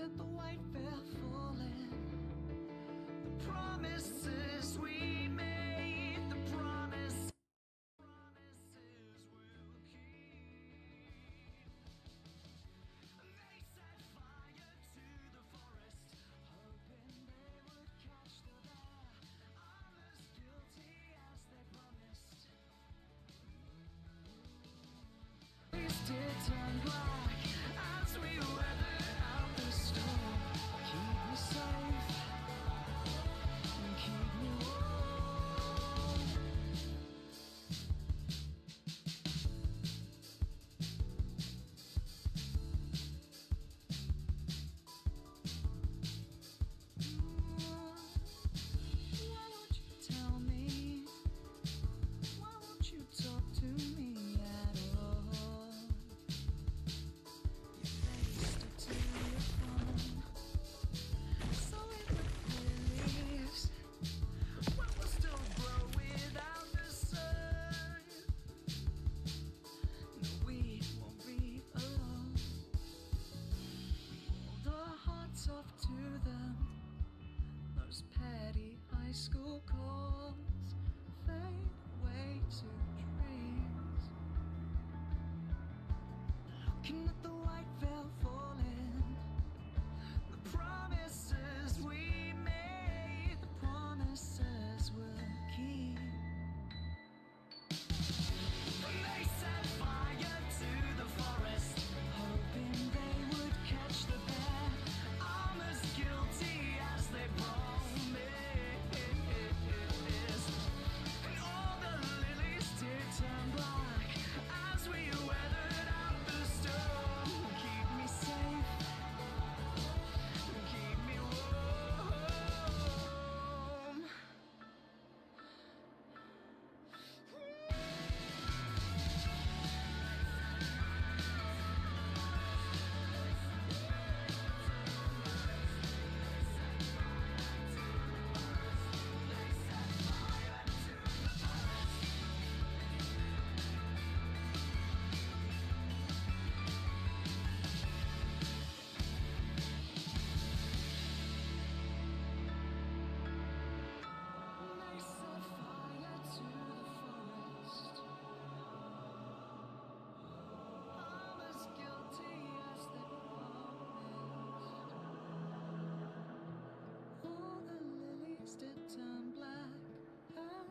at the white veil falling, the promises we made, the promises we'll keep. They set fire to the forest, hoping they would catch the bear. I'm as guilty as they promised. These did turn black as we weathered out the storm. Keep me safe and keep me warm. Why won't you tell me? Why won't you talk to me at all? Your face stuck to your phone, so it would leaves. What will still grow without the sun? No, we won't be alone. Hold our hearts off to them. Those petty high school calls fade away to dreams. Looking at the white veil falling, the promises we made, the promises we'll keep. They set fire to the forest, hoping they would catch the bear. I'm as guilty as they promised, and all the lilies did turn black as we weathered out the storm. Keep me safe, keep me warm. They set fire to the forest. I'm as guilty as they promised. All the lilies did turn black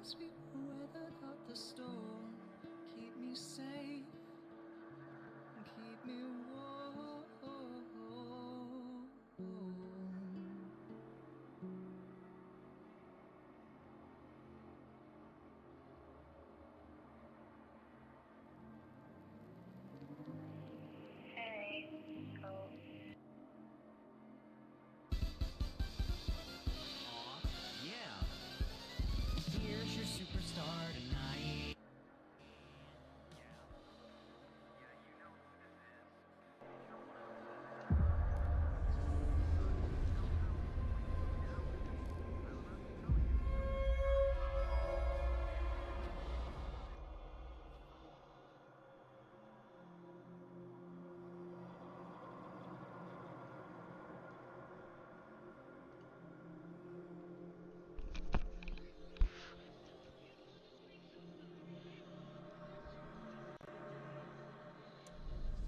as we weathered out the storm. Keep me safe and keep me warm. Aw, yeah. Here's your superstar tonight.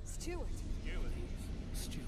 Stuart. Stuart.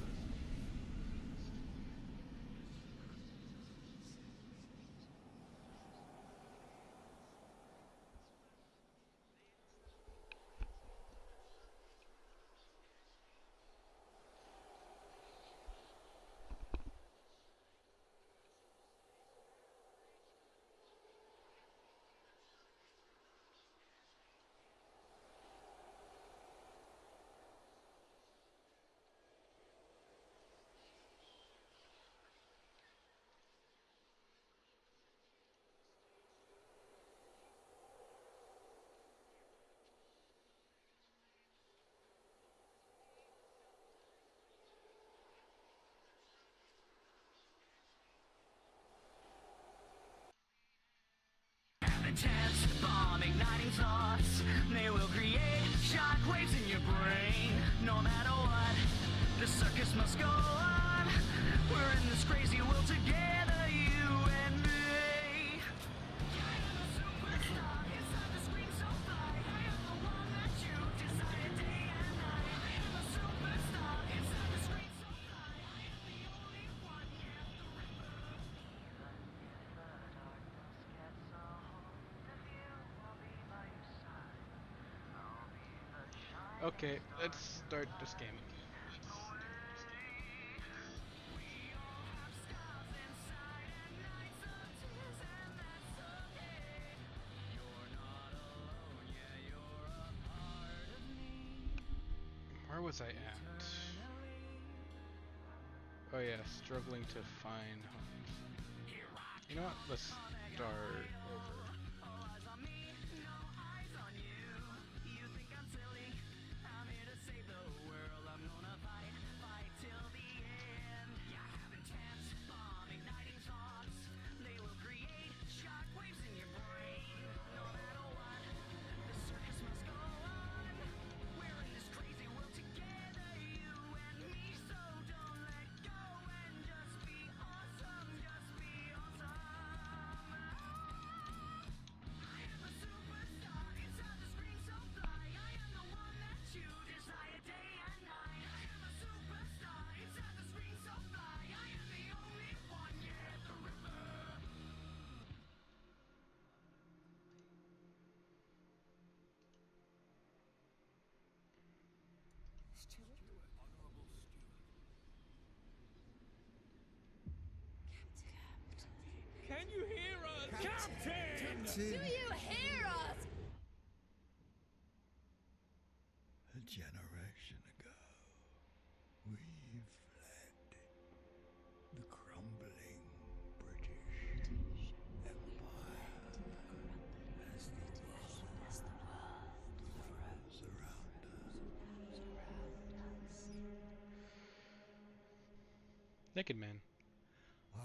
Intense bomb igniting thoughts, they will create shockwaves in your brain. No matter what, the circus must go on. We're in this crazy world together, you and me. I am a superstar inside the screen so fly. I am the one that you desire day and night. I am a superstar inside the screen so fly. I am the only one, yeah, the ripper. Okay, let's start this game. Where was I at? Oh yeah, struggling to find home. You know what? Let's start over. Can you hear us? Captain! Do you hear us? A generation ago, we fled the crumbling British Empire as the world froze around us. Naked Man. I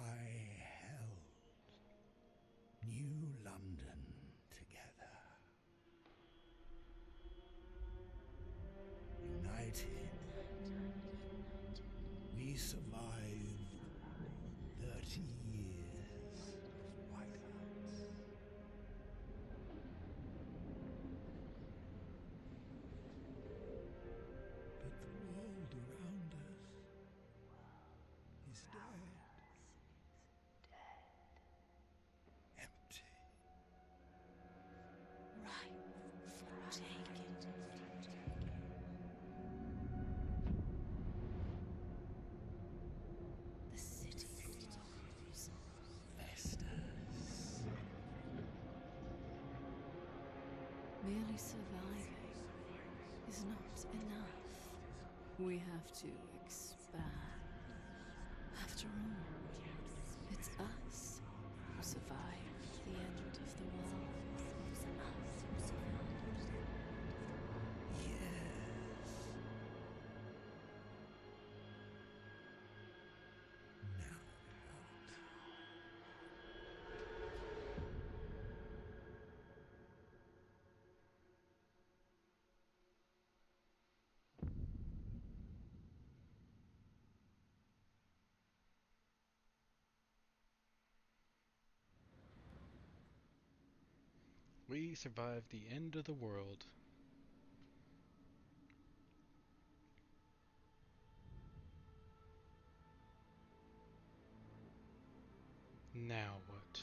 held New London together. United, we survived 30 years of whiteouts. But the world around us is dead. Empty. Right for taking. The city grows. Vestas. Merely surviving is not enough. We have to expand. After all, it's us who survived the end of the world. It's us who survived. Yes. Now what? We survived the end of the world. Now what?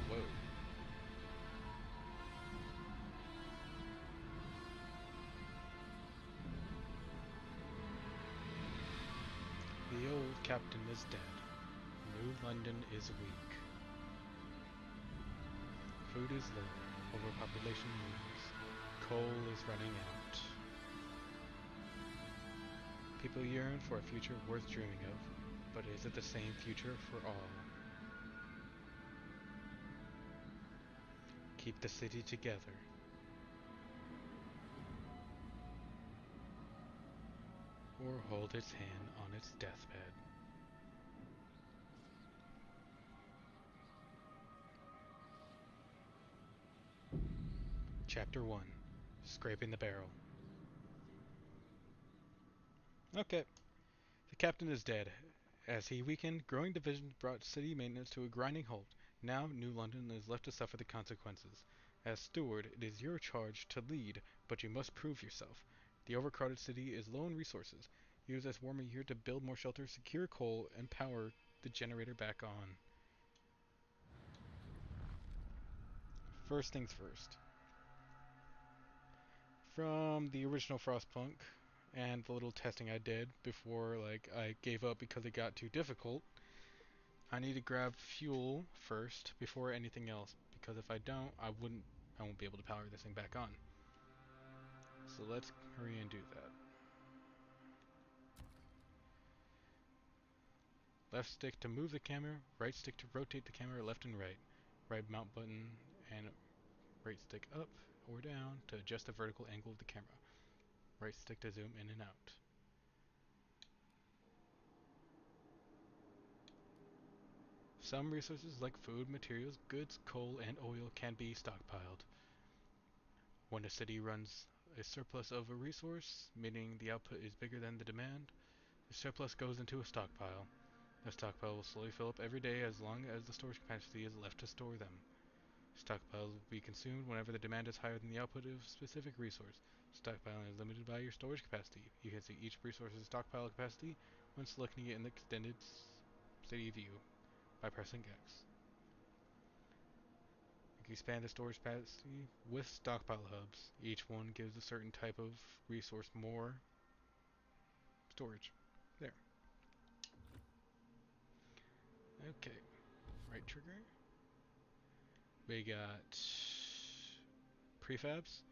Whoa. The old captain is dead. New London is weak. Food is low. Overpopulation looms. Coal is running out. People yearn for a future worth dreaming of, but is it the same future for all? keep the city together. Or hold its hand on its deathbed. Chapter 1. Scraping the Barrel. Okay. The captain is dead. As he weakened, growing divisions brought city maintenance to a grinding halt. Now, New London is left to suffer the consequences. As steward, it is your charge to lead, but you must prove yourself. The overcrowded city is low in resources. Use this warmer year to build more shelter, secure coal, and power the generator back on. First things first. From the original Frostpunk and the little testing I did before I gave up because it got too difficult, I need to grab fuel first before anything else, because if I don't, I won't be able to power this thing back on. So let's hurry and do that. Left stick to move the camera, right stick to rotate the camera left and right. Right mount button and right stick up or down to adjust the vertical angle of the camera. Right stick to zoom in and out. Some resources like food, materials, goods, coal, and oil can be stockpiled. When a city runs a surplus of a resource, meaning the output is bigger than the demand, the surplus goes into a stockpile. The stockpile will slowly fill up every day as long as the storage capacity is left to store them. Stockpiles will be consumed whenever the demand is higher than the output of a specific resource. Stockpiling is limited by your storage capacity. You can see each resource's stockpile capacity when selecting it in the extended city view by pressing X. You can expand the storage capacity with stockpile hubs. Each one gives a certain type of resource more storage. There. Okay. Right trigger. We got prefabs.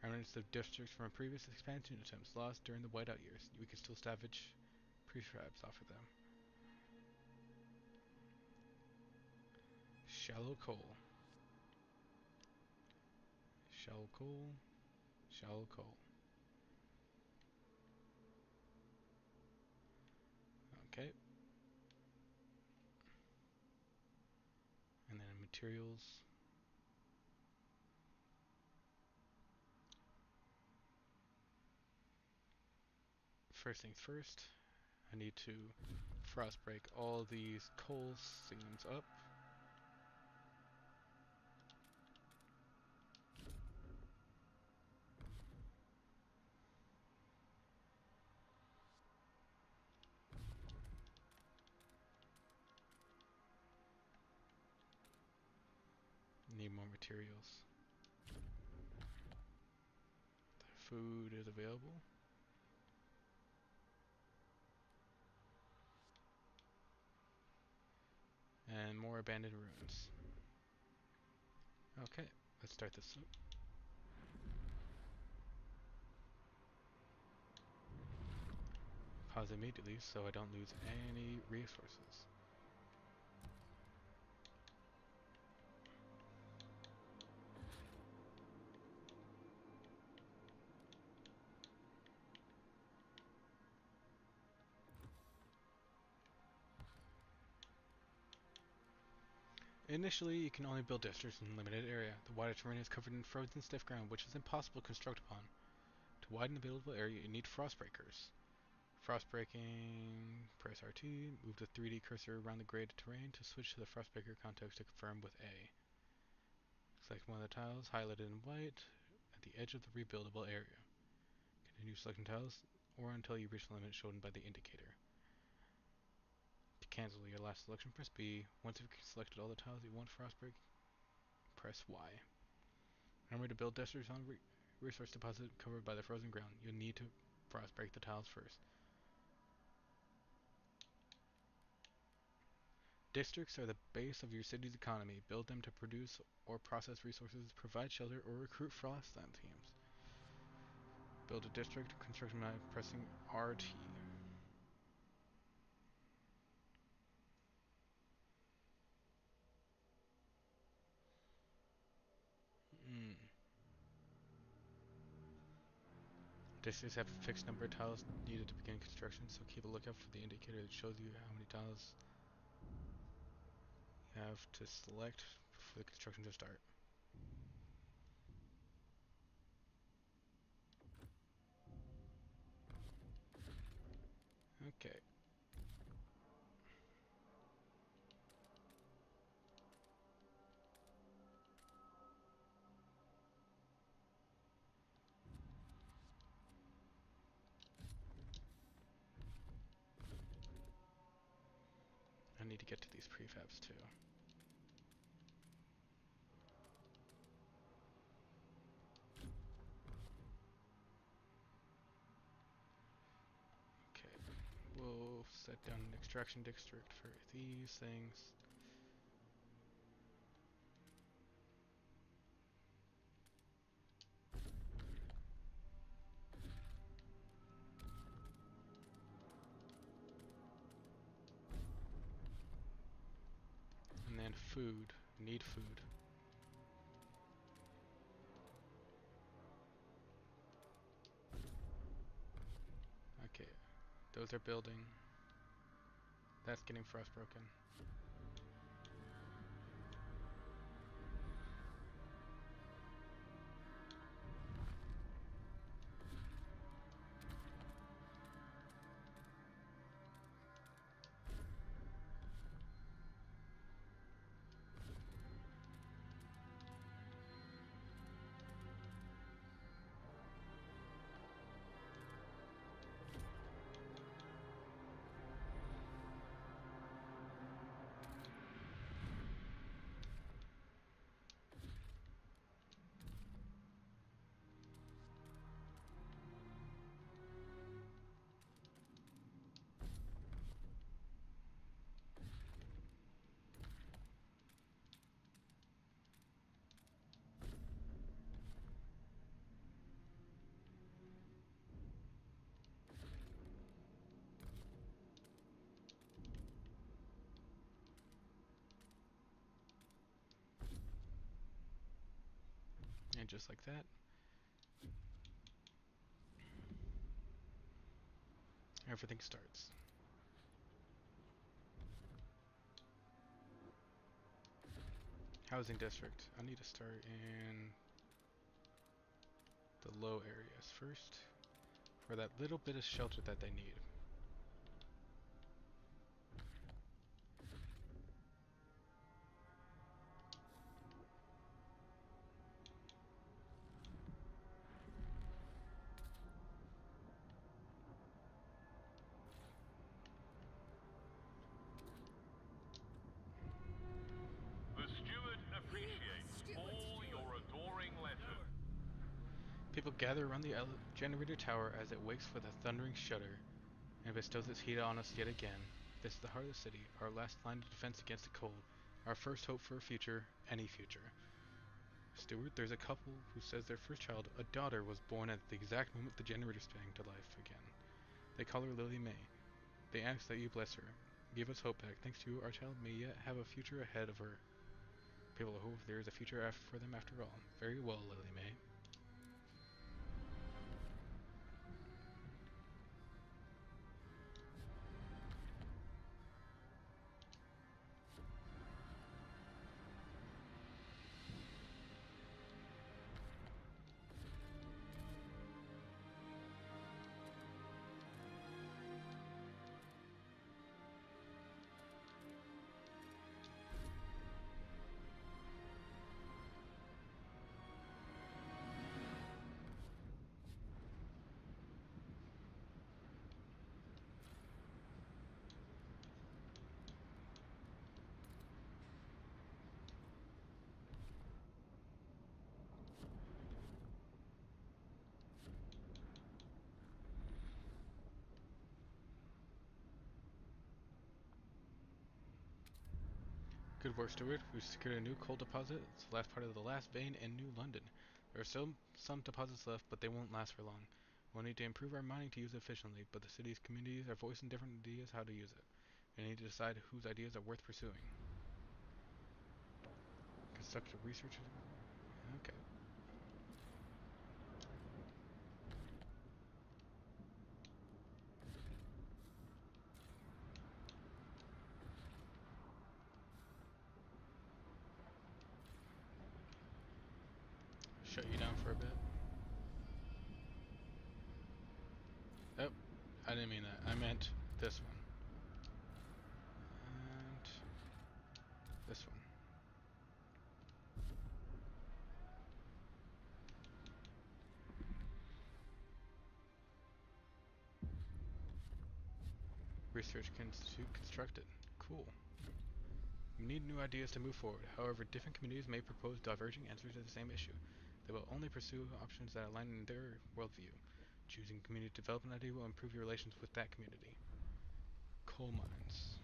Remnants of districts from previous expansion attempts lost during the whiteout years. We can still salvage prefabs off of them. Shallow coal. Shallow coal. Shallow coal. Okay. And then materials. First things first, I need to frost break all these coal seams up. Need more materials. The food is available. And more abandoned ruins. Okay, let's start this up. Pause immediately so I don't lose any resources. Initially, you can only build districts in a limited area. The wider terrain is covered in frozen stiff ground, which is impossible to construct upon. To widen the buildable area, you need frost breakers. Frost breaking, press RT, move the 3D cursor around the graded terrain to switch to the frost breaker context to confirm with A. Select one of the tiles, highlighted in white, at the edge of the rebuildable area. Continue selecting tiles, or until you reach the limit shown by the indicator. To cancel your last selection, press B. Once you've selected all the tiles you want frost break, press Y. Remember to build districts on resource deposit covered by the frozen ground. You'll need to frost break the tiles first. Districts are the base of your city's economy. Build them to produce or process resources, provide shelter, or recruit frostland teams. Build a district, construction by pressing RT. Districts have a fixed number of tiles needed to begin construction, so keep a lookout for the indicator that shows you how many tiles you have to select for the construction to start. Okay. I need to get to these prefabs too. Okay, we'll set down an extraction district for these things. And then food. We need food. Okay, those are building. That's getting frostbroken. And just like that, everything starts. Housing district. I need to start in the low areas first for that little bit of shelter that they need. The steward appreciates all your adoring letters. People gather around the generator tower as it wakes with a thundering shudder and bestows its heat on us yet again. This is the heart of the city, our last line of defense against the cold, our first hope for a future, any future. Steward, there's a couple who says their first child, a daughter, was born at the exact moment the generator sprang to life again. They call her Lily May. They ask that you bless her. Give us hope back. Thanks to you, our child may yet have a future ahead of her. People hope there is a future for them after all. Very well, Lily May. Good work, Steward. We've secured a new coal deposit. It's the last part of the last vein in New London. There are still some deposits left, but they won't last for long. We'll need to improve our mining to use it efficiently, but the city's communities are voicing different ideas how to use it. We need to decide whose ideas are worth pursuing. Construct a research... Okay. shut you down for a bit. Oh, I didn't mean that. I meant this one. And this one. Research Institute constructed. Cool. We need new ideas to move forward. However, different communities may propose diverging answers to the same issue. They will only pursue options that align in their worldview. Choosing community development idea will improve your relations with that community. Coal mines.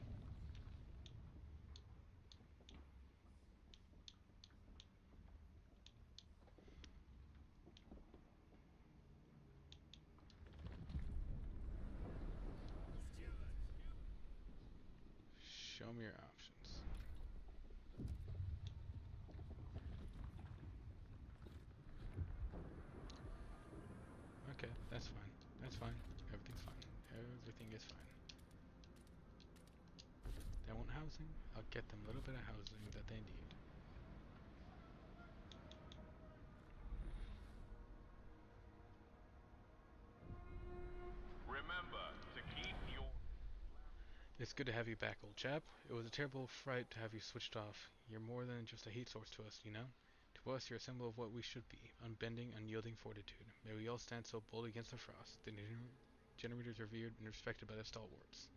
Show me your options. Okay, that's fine. That's fine. Everything's fine. Everything is fine. They want housing? I'll get them a little bit of housing that they need. Remember to keep your... It's good to have you back, old chap. It was a terrible fright to have you switched off. You're more than just a heat source to us, you know? To us, you're a symbol of what we should be, unbending, unyielding fortitude. May we all stand so bold against the frost. The generators revered and respected by the stalwarts.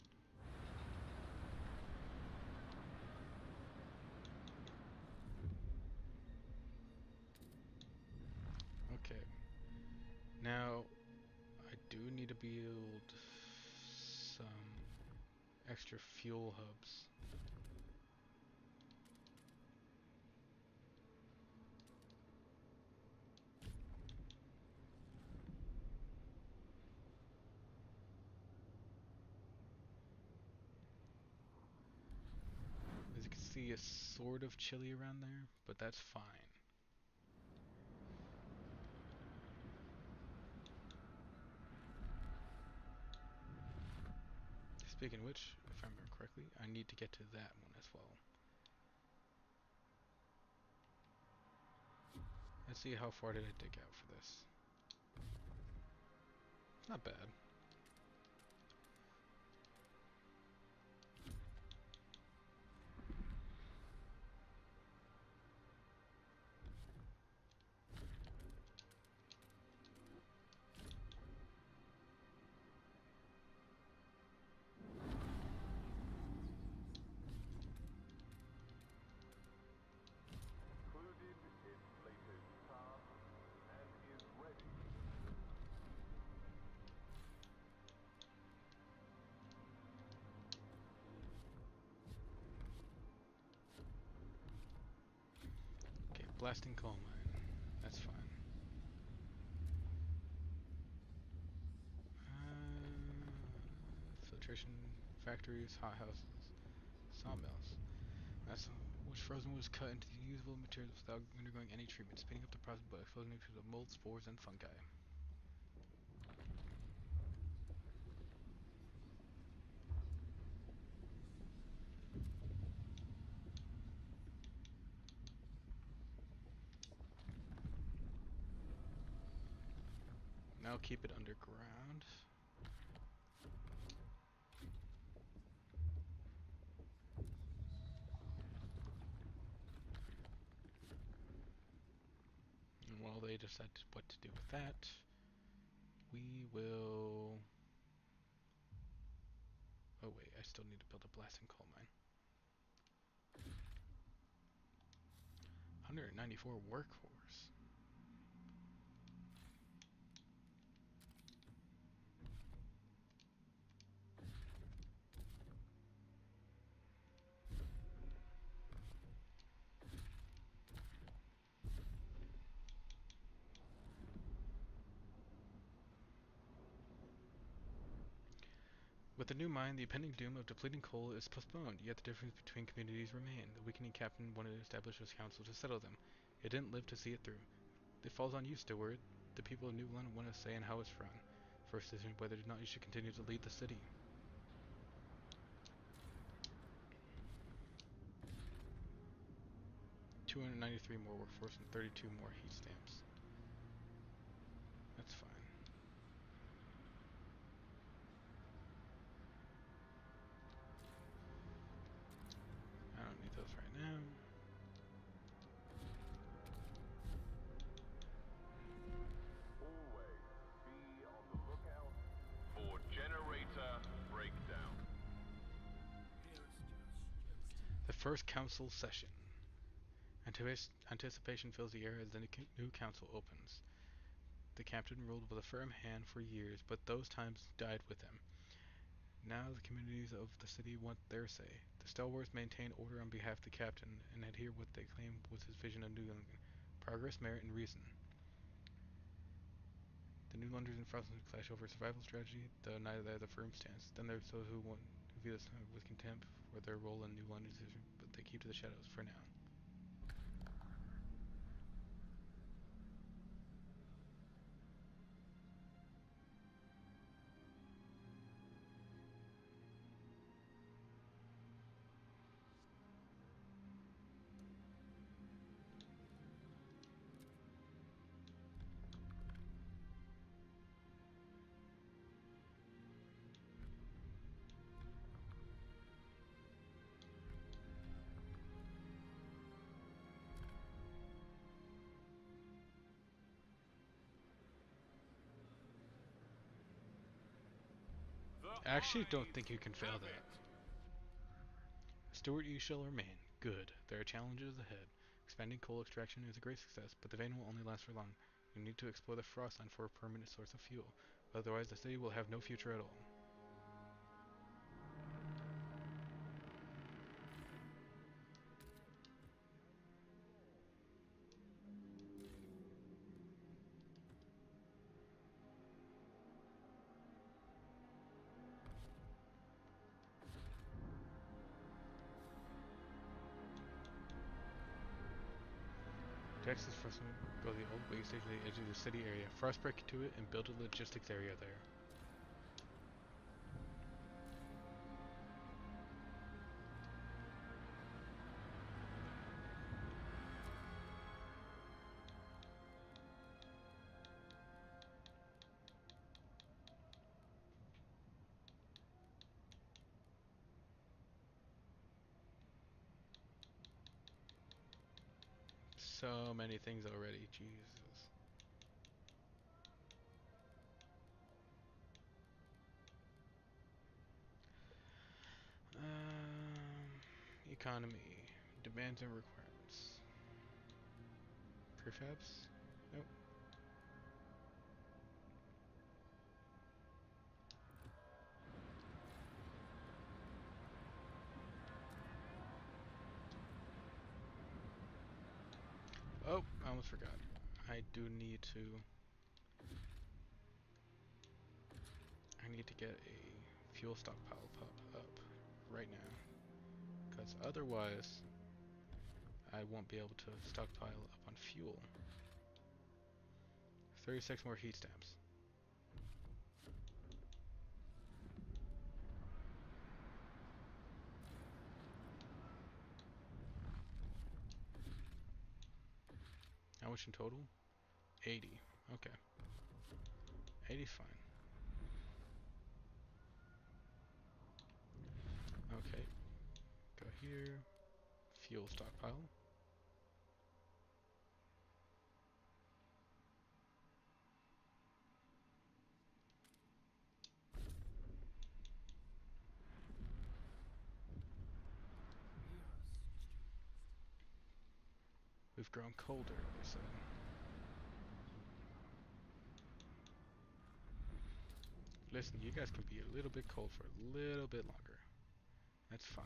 Okay. Now, I do need to build some extra fuel hubs. As you can see, it's sort of chilly around there, but that's fine. Speaking of which, if I remember correctly, I need to get to that one as well. Let's see how far did I dig out for this. Not bad. Included its latest task and is ready. Okay, blasting coal mine. That's fine. Filtration factories, hothouses, sawmills. That's which frozen wood is cut into usable materials without undergoing any treatment, speeding up the process by exposing it to the mold, spores, and fungi. Now keep it underground. And while they decide what to do with that, we will... Oh wait, I still need to build a blasting coal mine. 194 workforce. With the new mine, the impending doom of depleting coal is postponed, yet the difference between communities remain. The weakening captain wanted to establish a council to settle them. It didn't live to see it through. It falls on you, Steward. The people of New Glen want a say in how it's run. First decision whether or not you should continue to lead the city. $293 more workforce and 32 more heat stamps. First council session. Anticipation fills the air as the new council opens. The captain ruled with a firm hand for years, but those times died with him. Now the communities of the city want their say. The stalwarts maintain order on behalf of the captain and adhere what they claim was his vision of New England. Progress, merit, and reason. The New Londoners and Frostlanders clash over survival strategy, though neither has a firm stance. Then there's those who view this with contempt for their role in New London's decision, but they keep to the shadows for now. I actually don't think you can fail that. Stewart, you shall remain. Good. There are challenges ahead. Expanding coal extraction is a great success, but the vein will only last for long. You need to explore the Frostland for a permanent source of fuel. Otherwise, the city will have no future at all. To access Frostland, go to the old way station to the edge of the city area. Frostbreak to it and build a logistics area there. So many things already, Jesus. Economy, demands and requirements. Prefabs? Nope. Oh, I almost forgot. I do need to... I need to get a fuel stockpile up right now. Because otherwise, I won't be able to stockpile up on fuel. 36 more heat stamps. How much in total? 80. Okay. 80's fine. Okay. Go here. Fuel stockpile. We've grown colder, so... Listen, you guys can be a little bit cold for a little bit longer. That's fine.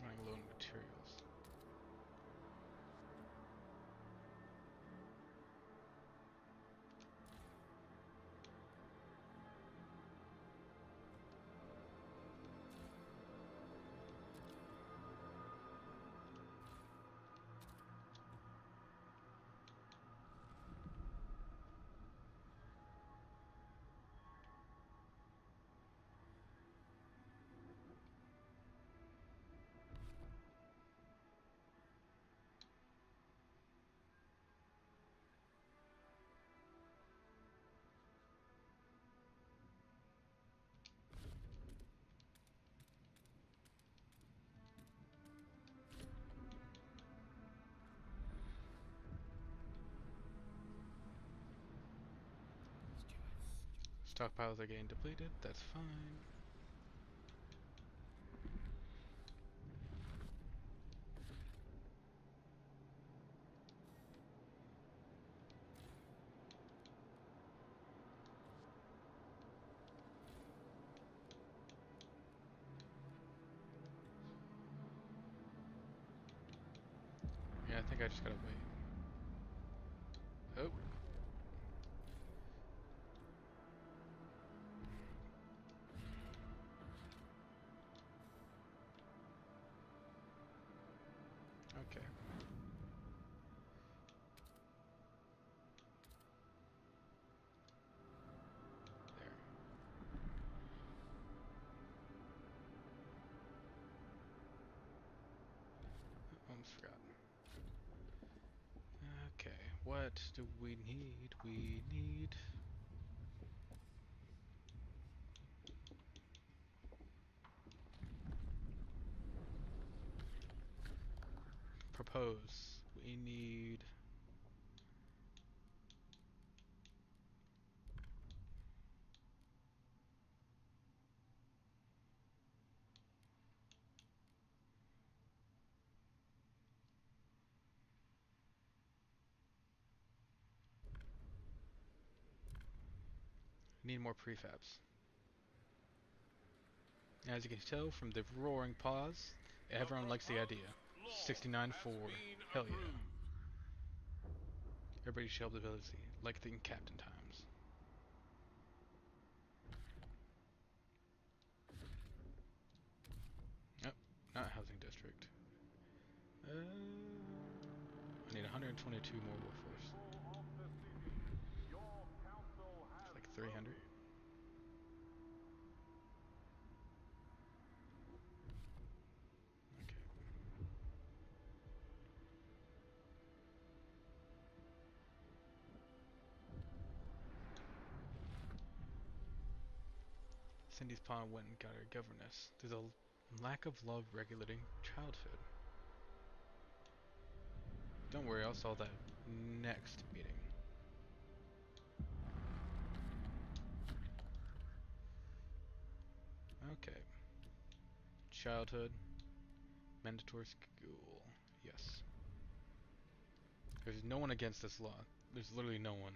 Running low on materials. Stockpiles are getting depleted, that's fine. Yeah, I think I just gotta wait. Oh. Okay. There. Almost forgot. Okay, what do we need? We need... propose. We need... need more prefabs. As you can tell from the roaring pause, everyone likes the idea. 69 for hell yeah. Everybody shelved ability, like in Captain times. Nope, not housing district. I need 122 more workforce. It's like 300. Okay. Cindy's pawn went and got her governess. There's a lack of love regulating childhood. Don't worry, I'll solve that next meeting. Okay. Childhood. Mandatory school. Yes. There's no one against this law. There's literally no one.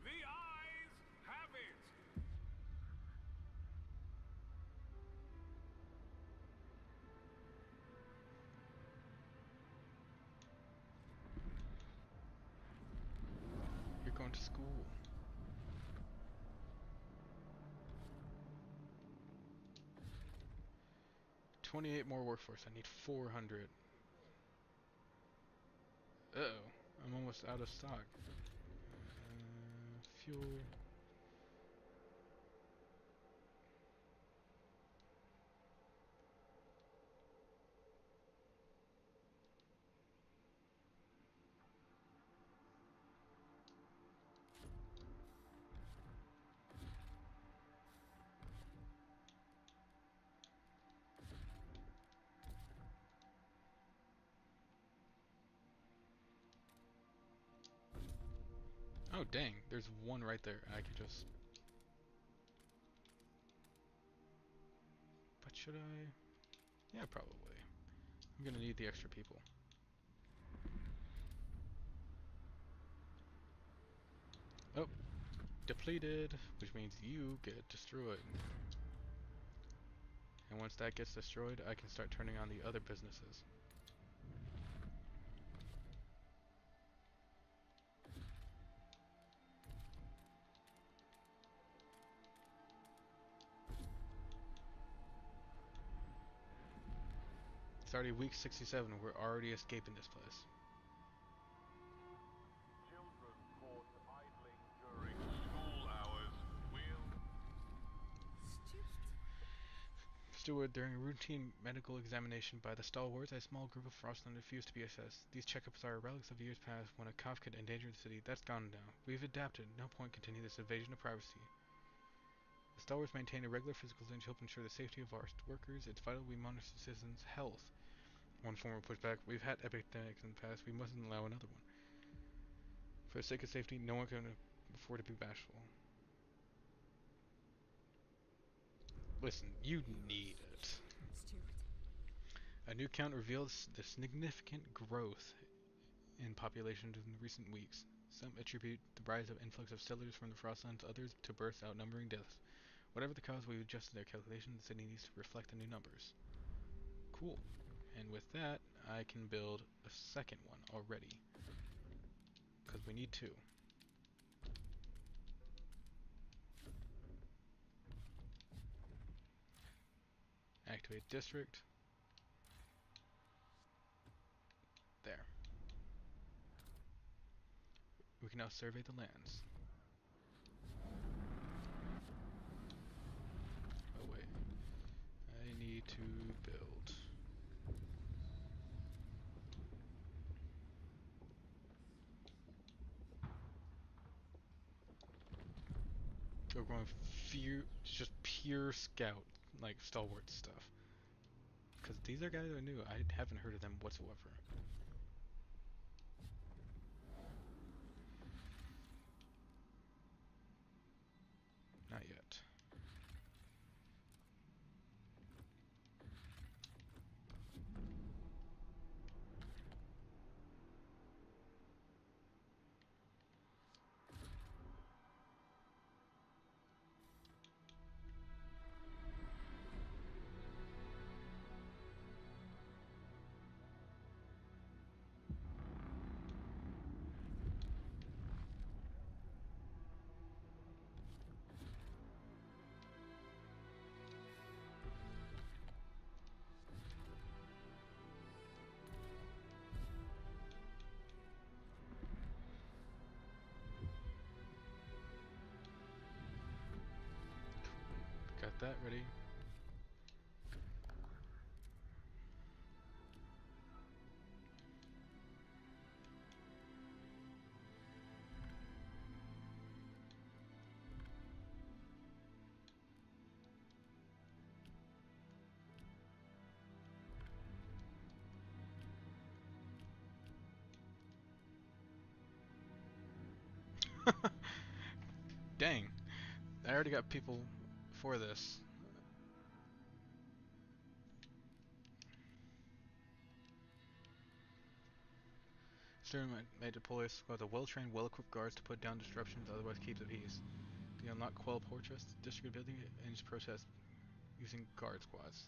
The eyes have it. You're going to school. $28 more workforce. I need 400. Uh-oh. I'm almost out of stock. Fuel. Oh dang, there's one right there. I could just... But should I? Yeah, probably. I'm gonna need the extra people. Oh, depleted, which means you get destroyed. And once that gets destroyed, I can start turning on the other businesses. It's already week 67, we're already escaping this place. Children caught idling during school hours will... Steward, during a routine medical examination by the stalwarts, a small group of Frostland refused to be assessed. These checkups are relics of years past when a cough could endanger the city. That's gone now. We've adapted. No point continuing this invasion of privacy. The stalwarts maintain a regular physical exam to help ensure the safety of our workers. It's vital we monitor citizens' health. One former pushback. We've had epidemics in the past. We mustn't allow another one. For the sake of safety, no one can afford to be bashful. Listen, you need it. Steward. A new count reveals the significant growth in population in recent weeks. Some attribute the rise of influx of settlers from the Frostlands, others to births outnumbering deaths. Whatever the cause, we've adjusted their calculation. The city needs to reflect the new numbers. Cool. And with that, I can build a second one already. Because we need two. Activate district. There. We can now survey the lands. Oh wait. I need to build. We're going just pure scout, like stalwart stuff. Because these are guys that are new. I haven't heard of them whatsoever. Not yet. Got that ready. Dang. I already got people for this. Stern may deploy squads of well-trained, well-equipped guards to put down disruptions, otherwise keep the peace. The unlock Quell Fortress, district ability, and protest using guard squads.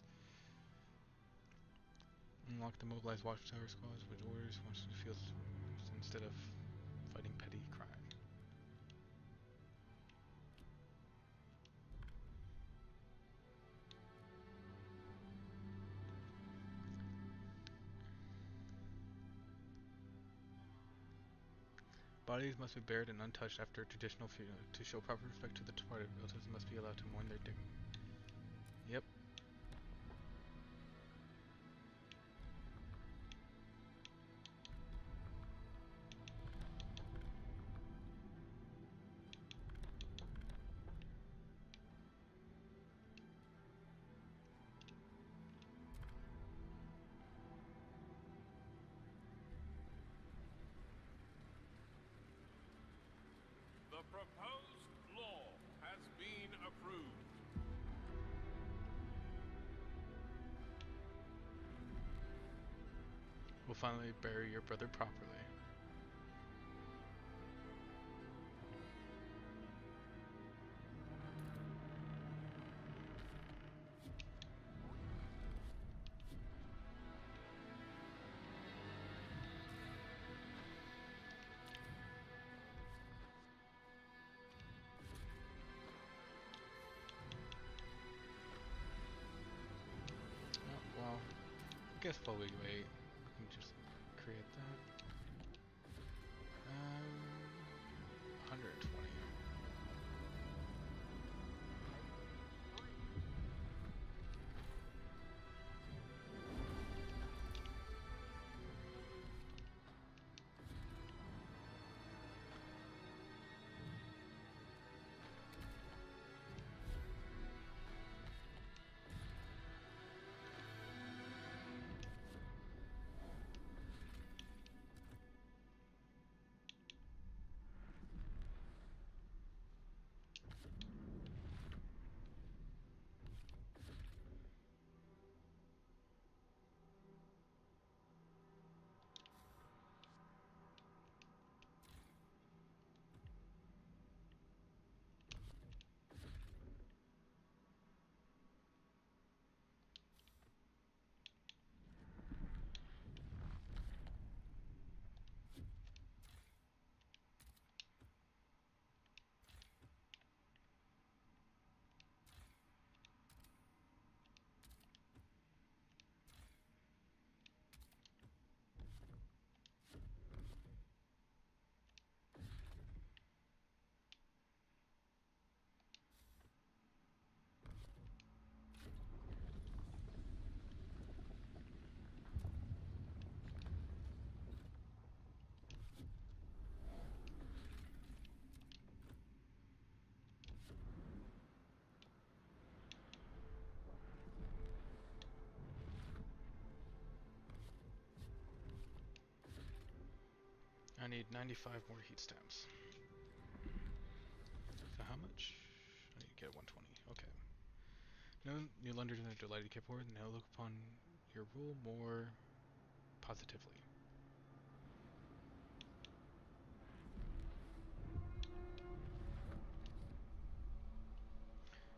Unlock the mobilized watchtower squads, which orders once in the field instead of fighting petty crime. Bodies must be buried and untouched after traditional funeral. To show proper respect to the departed, relatives must be allowed to mourn their dignity. Yep. We'll finally bury your brother properly. Oh, well, I guess while we wait, we can just create that. 120. I need 95 more heat stamps. So how much? I need to get 120. Okay. No new lenders are delighted to Kipboard. Now look upon your rule more positively.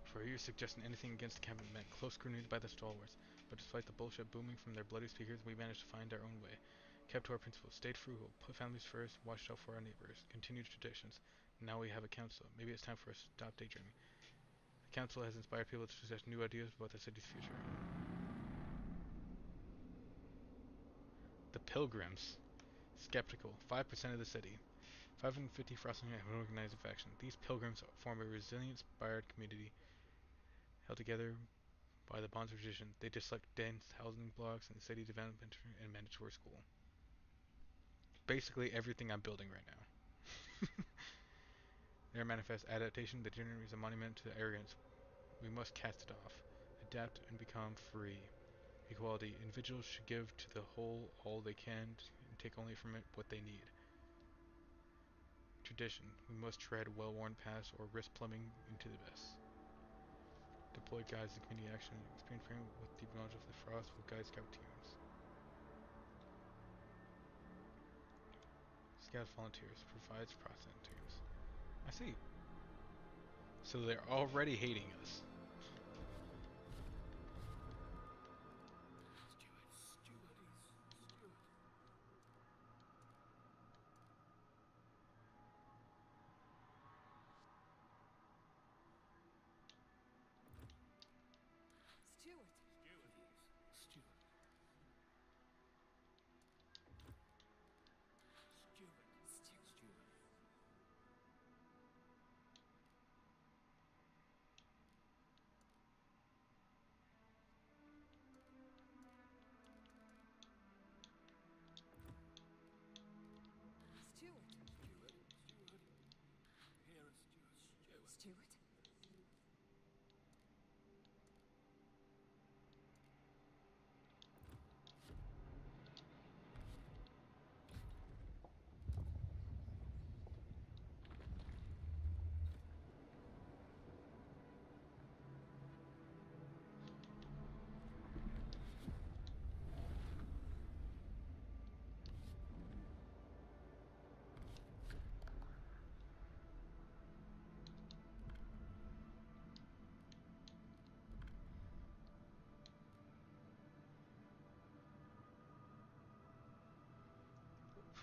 For years, suggesting anything against the cabinet meant close scrutiny by the stalwarts. But despite the bullshit booming from their bloody speakers, we managed to find our own way. Kept to our principles, stayed frugal, put families first, watched out for our neighbors, continued traditions. Now we have a council. Maybe it's time for us to stop daydreaming. The council has inspired people to suggest new ideas about the city's future. The Pilgrims. Skeptical. 5% of the city. 550 frosting have an organized faction. These pilgrims form a resilient, inspired community held together by the bonds of tradition. They dislike dense housing blocks and city development and mandatory school. Basically everything I'm building right now. Their manifest adaptation, the genre is a monument to arrogance. We must cast it off. Adapt and become free. Equality. Individuals should give to the whole all they can and take only from it what they need. Tradition. We must tread well-worn paths or risk plummeting into the abyss. Deploy guides in community action. Experience frame with deep knowledge of the frost will guide scout teams. Scout volunteers. Provides process teams. I see. So they're already hating us.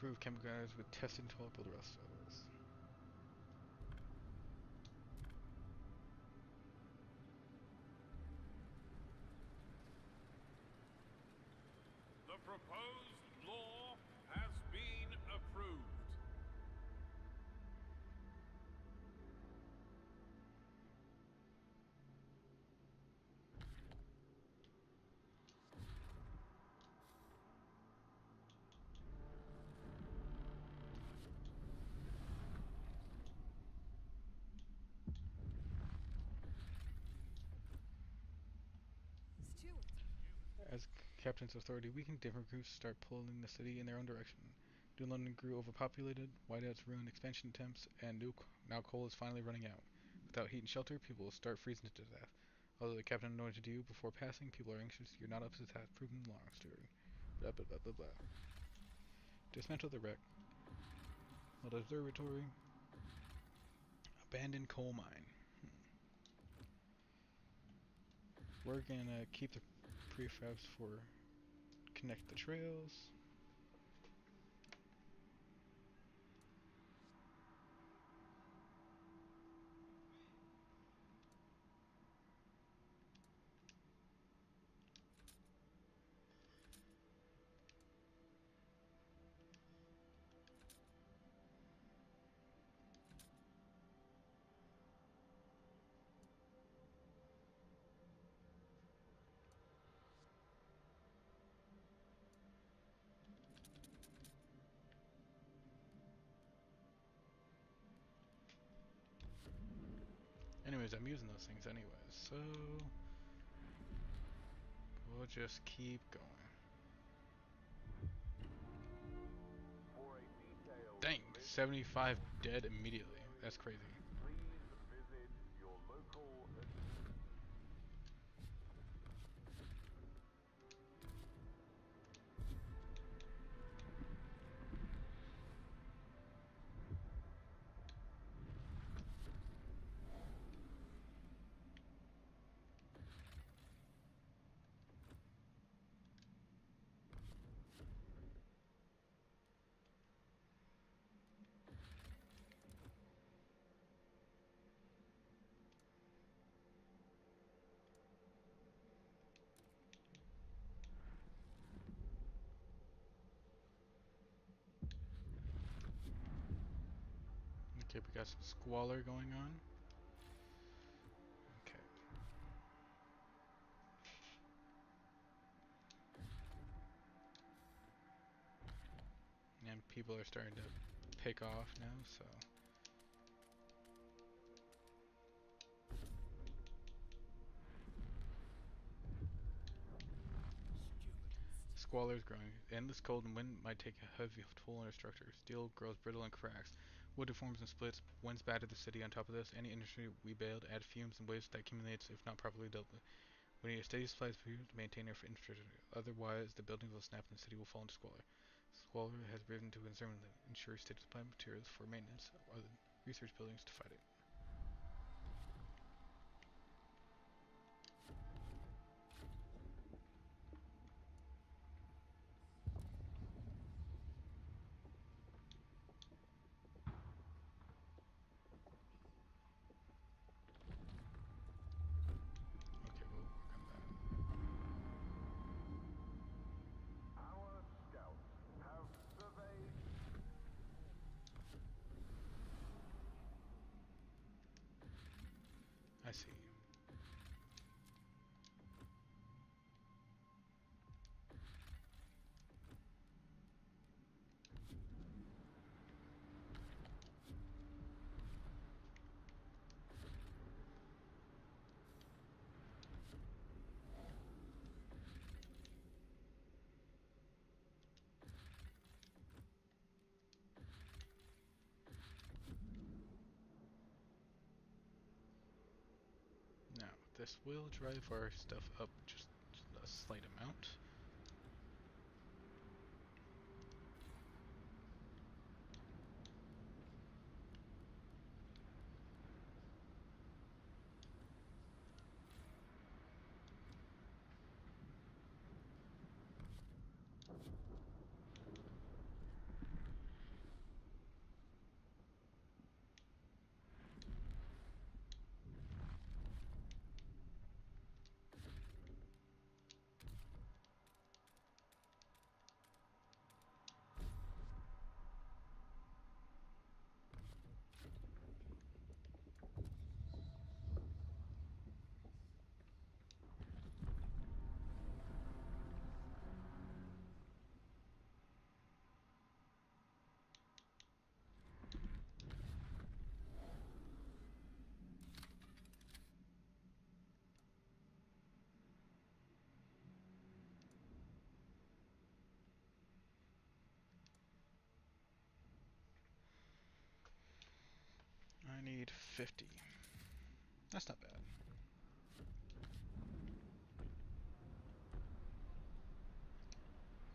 improve chemical guns with tested and tolerable rust levels. The proposed law has been approved. As captain's authority, we can different groups start pulling the city in their own direction. New London grew overpopulated, whiteouts ruined expansion attempts, and now coal is finally running out. Without heat and shelter, people will start freezing to death. Although the captain knows what to do before passing, people are anxious you're not up to the task. Proven long story. Blah blah blah blah blah. Dismantle the wreck. Build observatory. Abandoned coal mine. We're gonna keep the prefabs for connect the trails. Anyways, I'm using those things anyways, so we'll just keep going. For a detailed Dang, list, 75 dead immediately. That's crazy. please visit your local Okay, we got some squalor going on. Okay. And people are starting to pick off now, so. Squalor is growing. Endless cold and wind might take a heavy toll on our structure. Steel grows brittle and cracks. Wood deforms and splits. Winds batter the city. On top of this, any industry we build add fumes and waste that accumulates if not properly dealt with. We need a steady supply of fuel to maintain our infrastructure. Otherwise, the buildings will snap and the city will fall into squalor. Squalor has risen to a concern that ensures steady supply of materials for maintenance or the research buildings to fight it. Okay, we'll work on that. Our scouts have surveyed. I see. Now, this will drive our stuff up just a slight amount. need 50. That's not bad.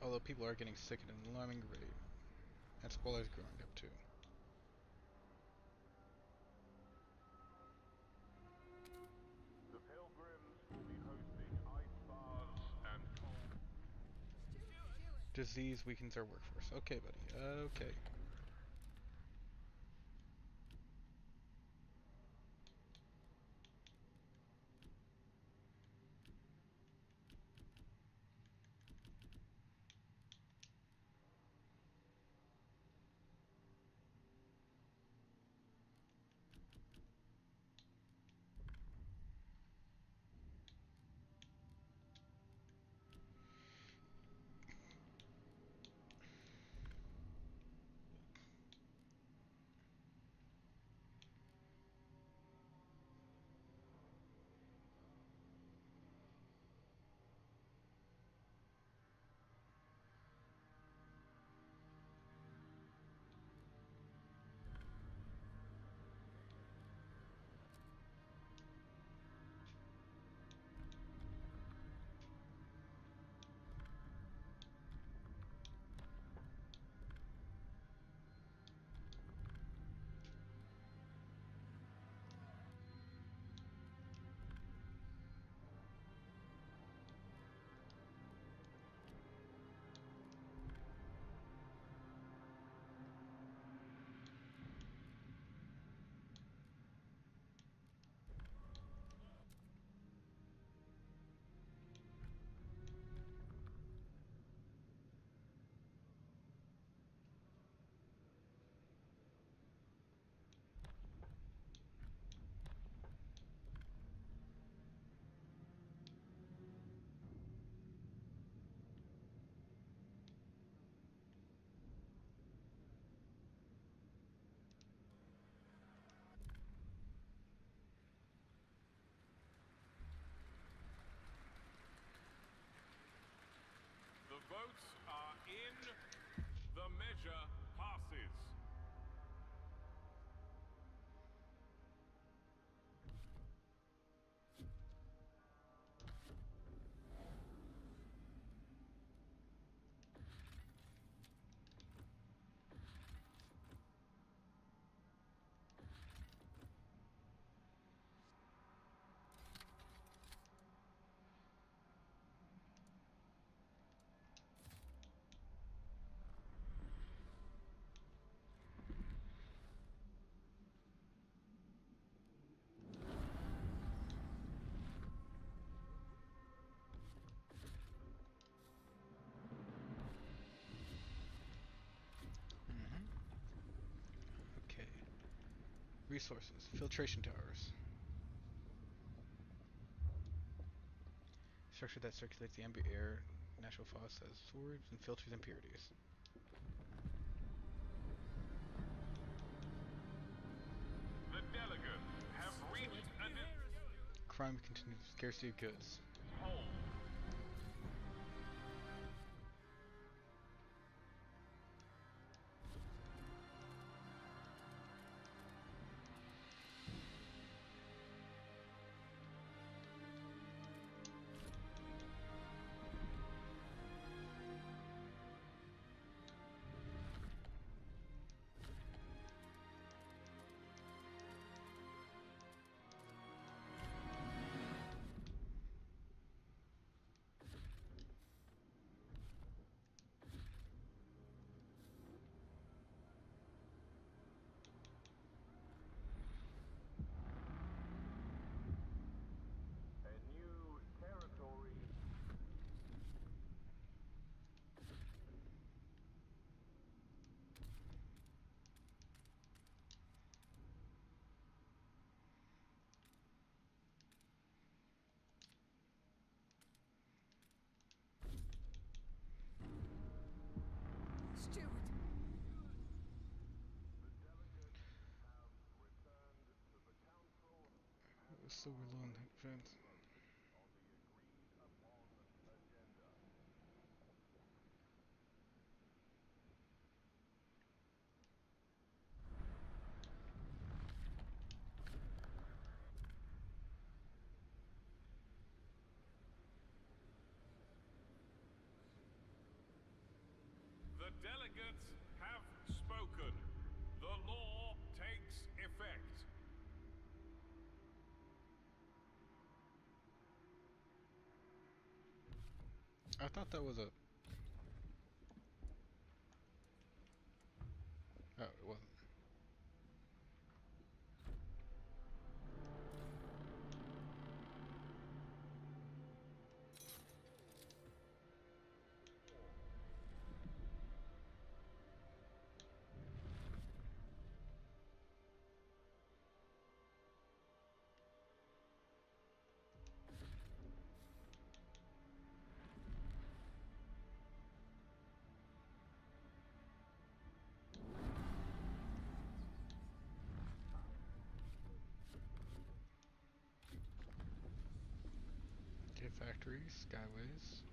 Although people are getting sick at an alarming rate, and squalor is growing up too. The pilgrims will be hosting ice baths and cold. Disease weakens our workforce. Okay, buddy. Okay. The votes are in. The measure passes. Okay. Resources. Filtration towers. Structure that circulates the ambient air, natural phos as swords, and filters impurities. The delegates have reached a Crime continues. Scarcity of goods. hold. A new territory. Steward! The delegates have returned to the council So we're low on defense. on the agreed upon agenda. I thought that was a... Oh, it wasn't. Okay, factory, skyways.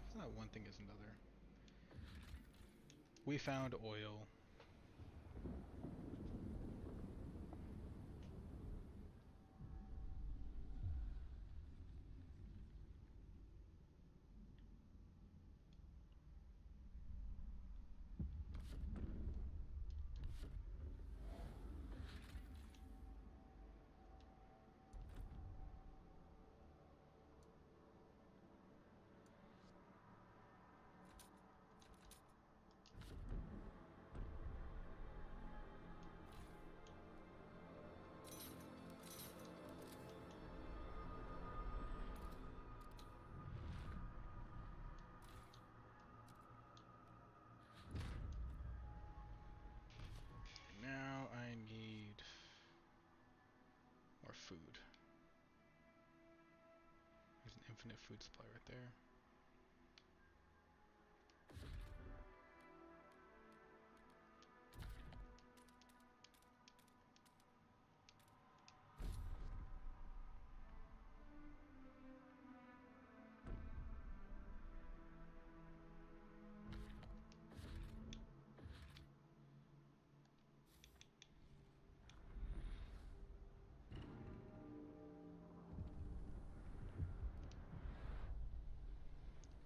It's not one thing is another. We found oil. Now I need more food. There's an infinite food supply right there.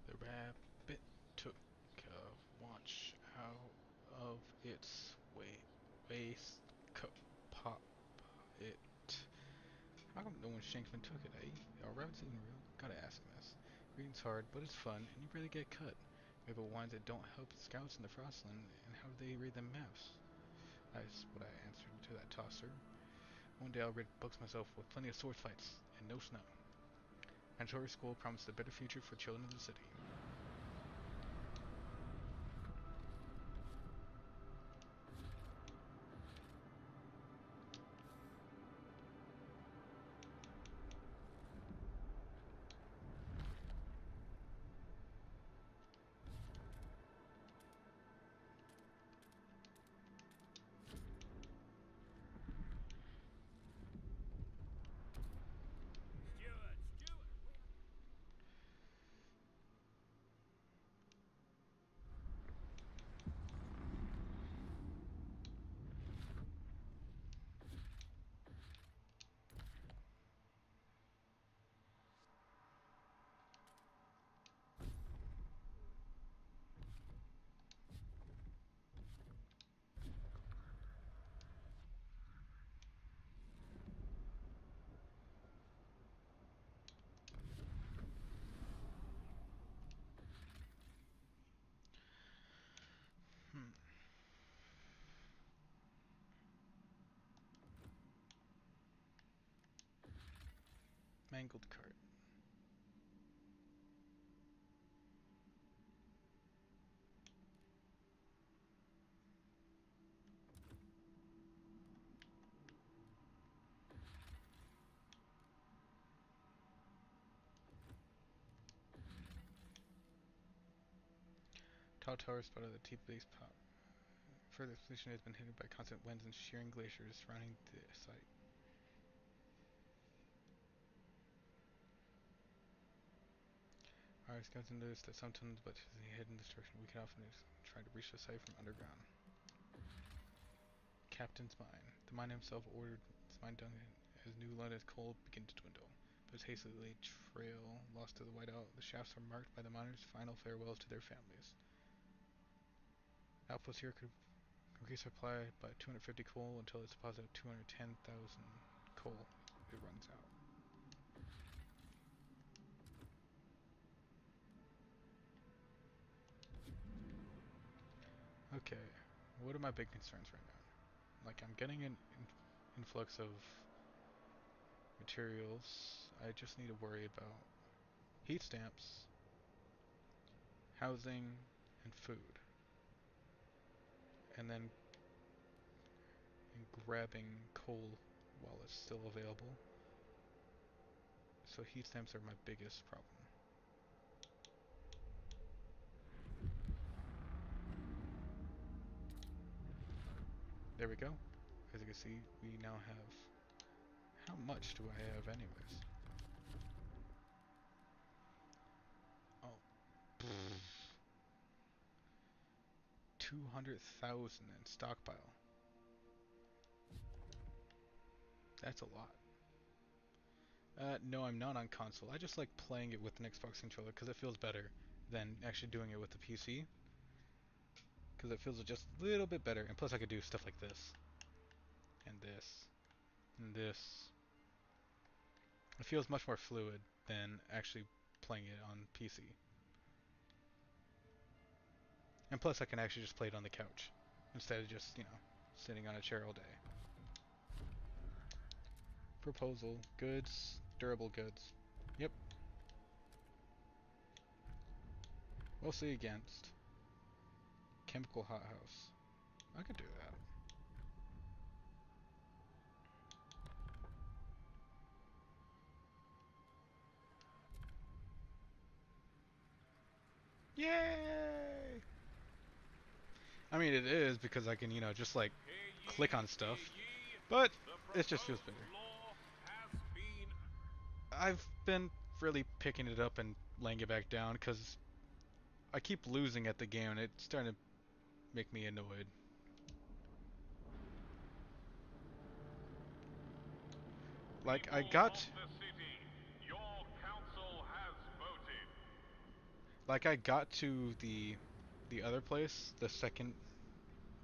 The rabbit took a watch out of its waistcoat. Pop it. How come no one Shankman took it, eh? Are rabbits even real? Gotta ask him this. Reading's hard, but it's fun, and you really get cut. Maybe wines that don't help scouts in the Frostland, and how do they read them maps? That's what I answered to that tosser. One day I'll read books myself with plenty of sword fights, and no snow. Mandatory school promised a better future for children of the city. Mangled cart. Tall towers spotted the T base pop. Further explosion has been hidden by constant winds and shearing glaciers surrounding the site. Our scouts noticed that some tunnels but hidden destruction. We can often try to reach the site from underground. Captain's mine. The mine himself ordered his mine done as new London's coal began to dwindle. But his hastily laid trail lost to the whiteout, the shafts are marked by the miners' final farewells to their families. Outposts here could increase supply by 250 coal until its deposit of 210,000 coal. It runs out. Okay, what are my big concerns right now? Like, I'm getting an influx of materials. I just need to worry about heat stamps, housing, and food. And then grabbing coal while it's still available. So heat stamps are my biggest problem. There we go. As you can see, we now have... How much do I have anyways? Oh. 200,000 in stockpile. That's a lot. No, I'm not on console. I just like playing it with an Xbox controller because it feels better than actually doing it with the PC. Because it feels just a little bit better. And plus I could do stuff like this. And this. And this. It feels much more fluid than actually playing it on PC. And plus I can actually just play it on the couch. Instead of just, you know, sitting on a chair all day. Proposal. Goods. Durable goods. Yep. Mostly against. Chemical hothouse. I could do that. Yay! I mean, it is because I can, you know, just like click on stuff, but it just feels better. I've been really picking it up and laying it back down because I keep losing at the game and it's starting to make me annoyed. Like I got to the other place, the second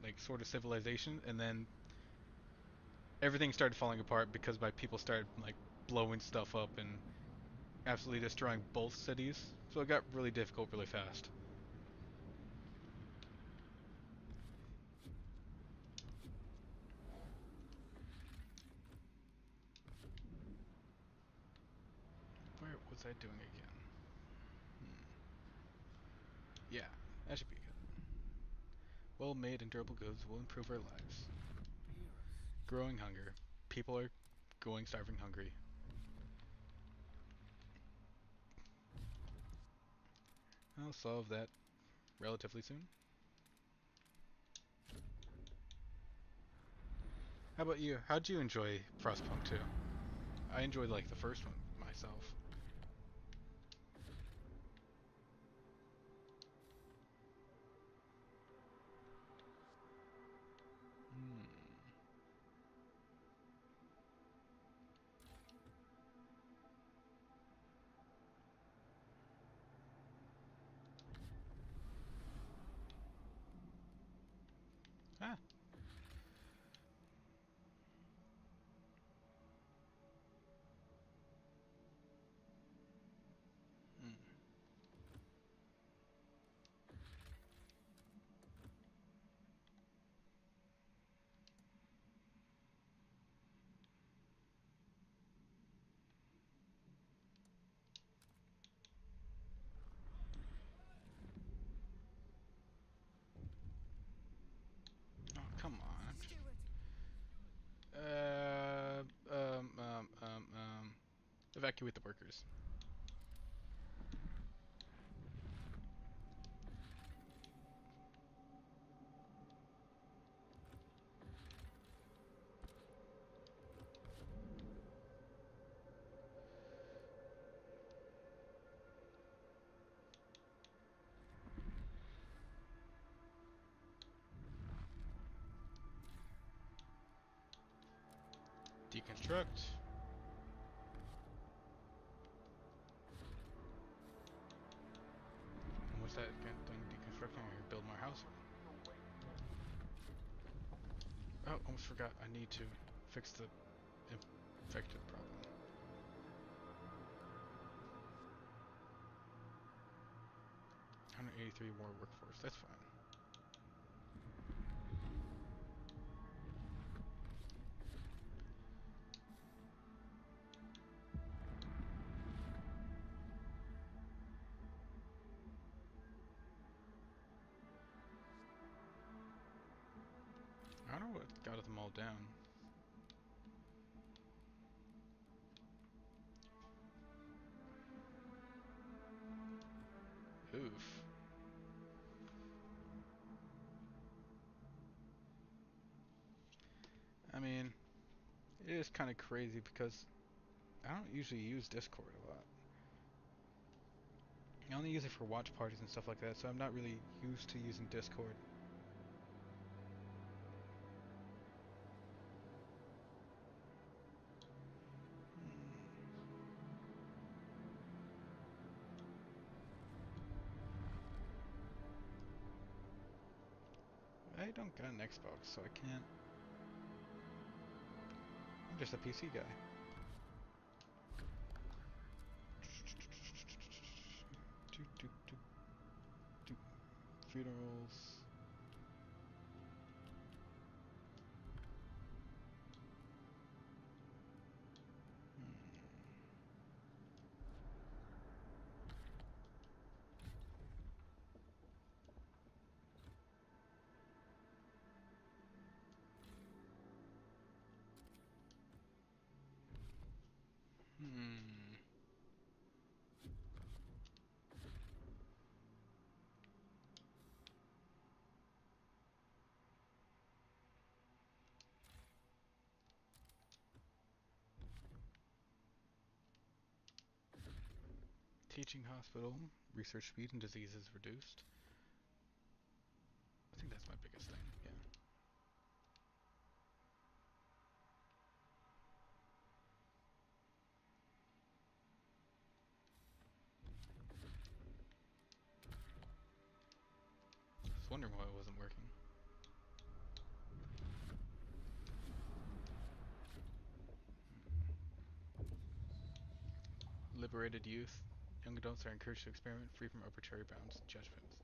like sort of civilization, and then everything started falling apart because my people started like blowing stuff up and absolutely destroying both cities. So it got really difficult really fast. Where was I doing again? Yeah, that should be good. Well-made and durable goods will improve our lives. Growing hunger. People are going starving hungry. I'll solve that relatively soon. How about you? How'd you enjoy Frostpunk 2? I enjoyed like the first one myself. Hmm. Ah. Hmm. Oh, come on. Steward. Uh, um, um, um, um, Evacuate the workers. Deconstruct. And what's that done deconstructing? I build more house. Oh, almost forgot. I need to fix the infected problem. $183 more workforce. That's fine. I don't know what got them all down. Oof. I mean, it is kind of crazy because I don't usually use Discord a lot. I only use it for watch parties and stuff like that, so I'm not really used to using Discord. I don't got an Xbox, so I can't. I'm just a PC guy. Funerals. Teaching hospital, research speed and diseases reduced. I think that's my biggest thing, yeah. I was wondering why it wasn't working. Liberated youth. Young adults are encouraged to experiment free from arbitrary bounds and judgments.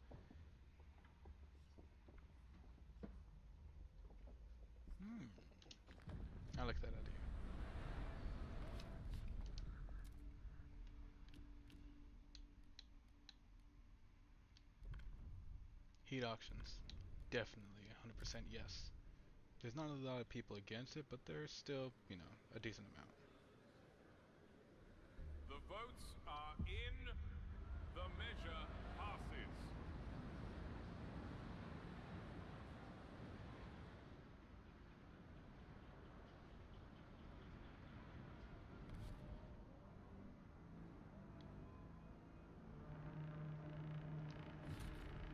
I like that idea. Heat auctions. Definitely, 100% yes. There's not a lot of people against it, but there's still, you know, a decent amount. The votes are in. The measure passes.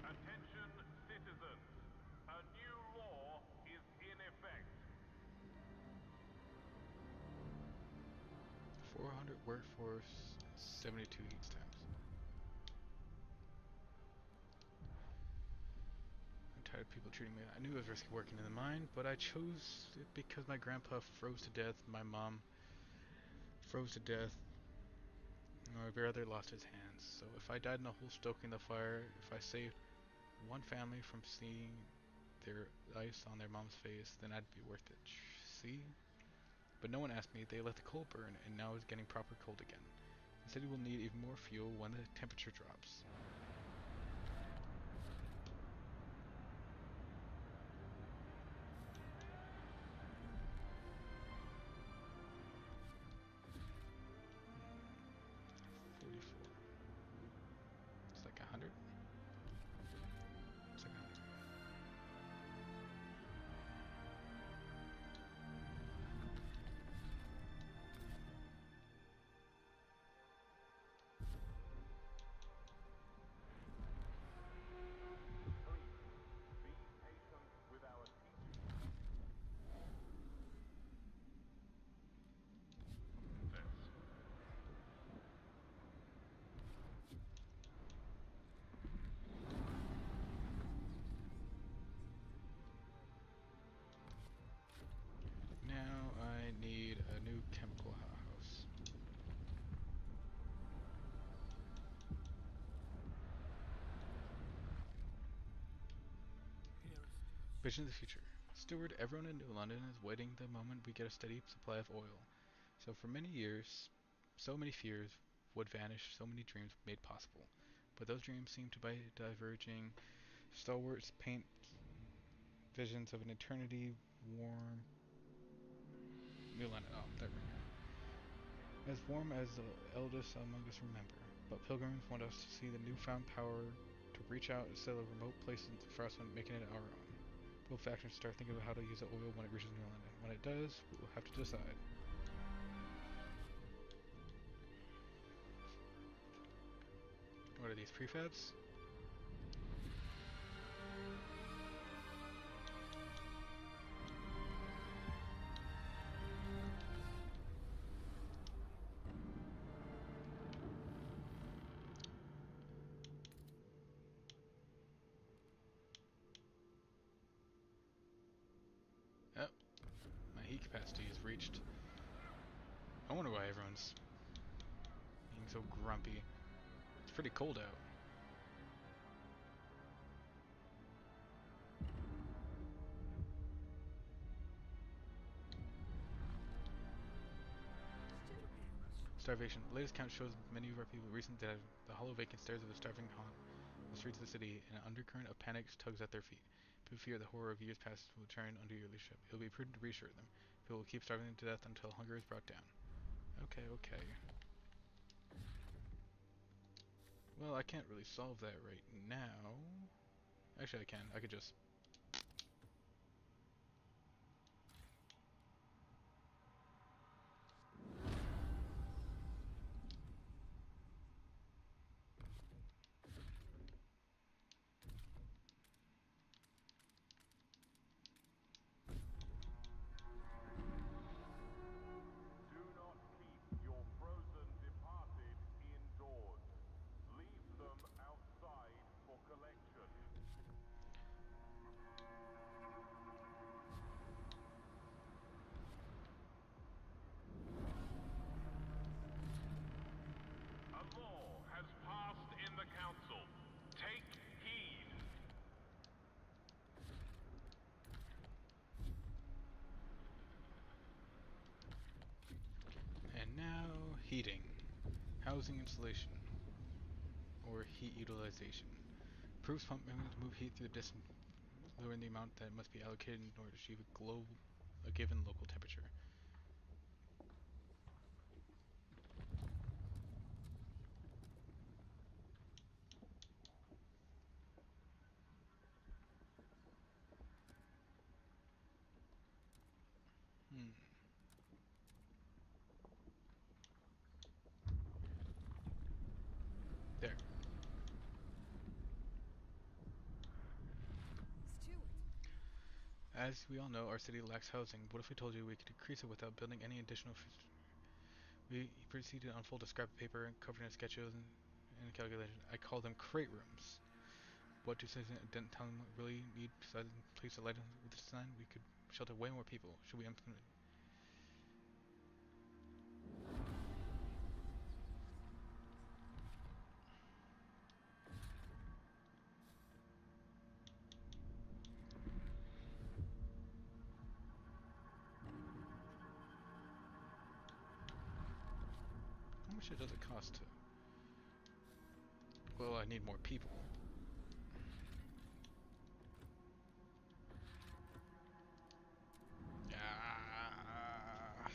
Attention, citizens. A new law is in effect. 400 workforce, 72 heat stamps. I'm tired of people treating me. I knew it was risky working in the mine, but I chose it because my grandpa froze to death, my mom froze to death, my brother lost his hands. So if I died in a hole stoking the fire, if I saved one family from seeing their ice on their mom's face, then I'd be worth it. See? But no one asked me. They let the coal burn, and now it's getting proper cold again. The city will need even more fuel when the temperature drops. It's like 100. It's like 100. Vision of the future. Steward, everyone in New London is waiting the moment we get a steady supply of oil. So for many years, so many fears would vanish, so many dreams made possible. But those dreams seem to be diverging. Stalwarts paint visions of an eternity warm New London. Oh, there we go. As warm as the eldest among us remember. But pilgrims want us to see the newfound power to reach out and settle a remote place in the Frostwind, making it our own. Both factions start thinking about how to use the oil when it reaches New London. When it does, we'll have to decide. What are these prefabs? Oh, my heat capacity is reached. I wonder why everyone's being so grumpy. It's pretty cold out. Starvation. The latest count shows many of our people recently dead. The hollow vacant stares of a starving haunt the streets of the city, and an undercurrent of panic tugs at their feet. People fear the horror of years past will return under your leadership. It will be prudent to reassure them. People will keep starving to death until hunger is brought down. Okay, okay. Well, I can't really solve that right now. Actually, I can. I could just... Do not keep your frozen departed indoors. Leave them outside for collection. A law has passed in the council. Take heed. And now, heating. Housing installation. Or heat utilization. Proves pump mechanism to move heat through the distance, lowering the amount that must be allocated in order to achieve a given local temperature. Hmm. There. Steward. As we all know, our city lacks housing. What if we told you we could increase it without building any additional... We proceeded to unfold a scrap of paper covered in sketches and calculations. I call them crate rooms. What do citizens didn't tell them really need besides a place to light with this design? We could shelter way more people. Should we implement it? How much does it cost to... Well, I need more people. Ah.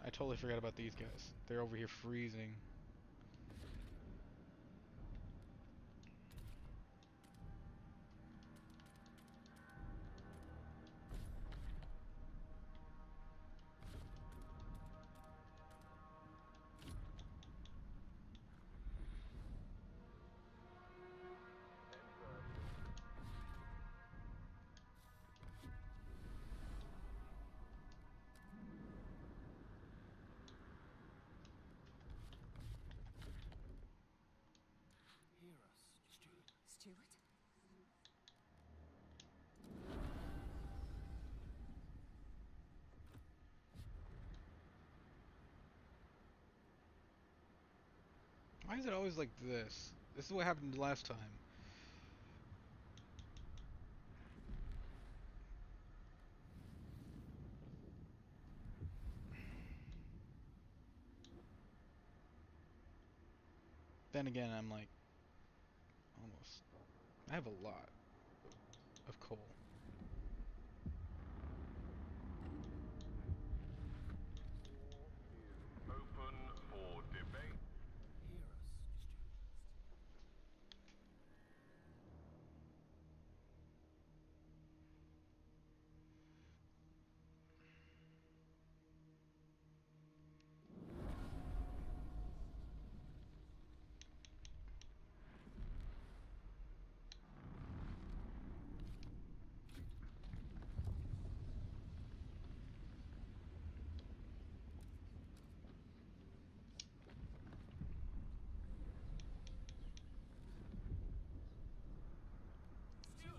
I totally forgot about these guys. They're over here freezing. Hear us, Steward. Steward? Why is it always like this? This is what happened last time. then again, I'm like, almost. I have a lot of coal. Open for debate. Hear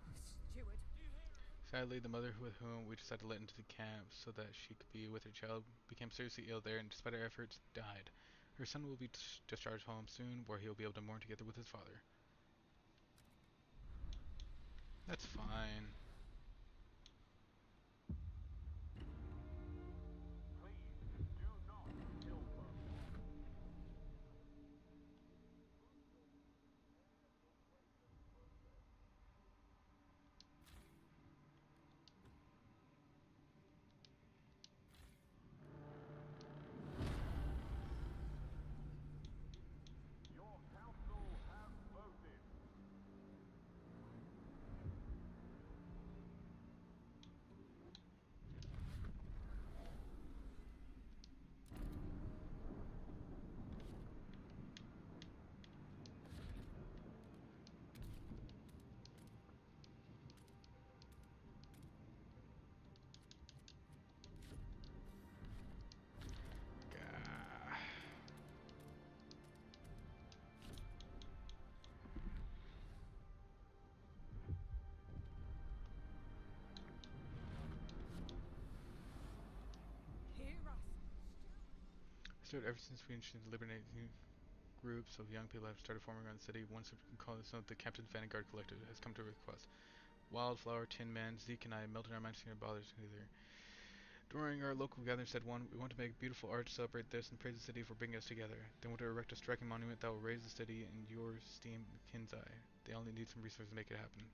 us, Steward. Steward. Sadly, the mother with whom we decided to let into the camp so that she could be with her child became seriously ill there and despite our efforts, died. Her son will be discharged home soon where he'll be able to mourn together with his father. That's fine. Please do not kill them. Your council has voted. Gah. Hear us. So ever since we initiated the liberating groups of young people have started forming around the city, one can call this the Captain's Vanguard Collective has come to request. Wildflower, Tin Man, Zeke, and I melted our minds together bothers together. During our local gathering, said one, we want to make beautiful art to celebrate this and praise the city for bringing us together. They want to erect a striking monument that will raise the city in your esteem, Kinzai. They only need some resources to make it happen.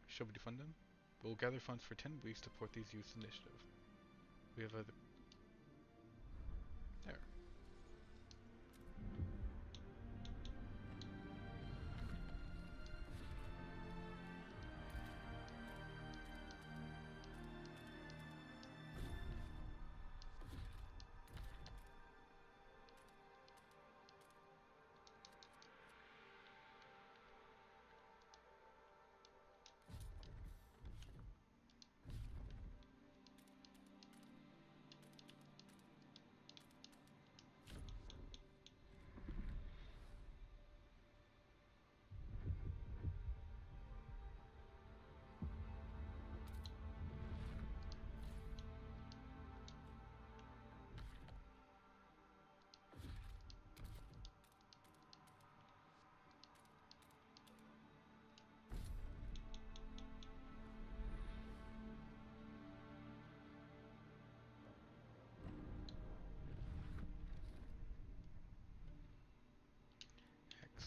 Shall we defund them? We'll gather funds for 10 weeks to support these youth's initiative. We have other... There. X.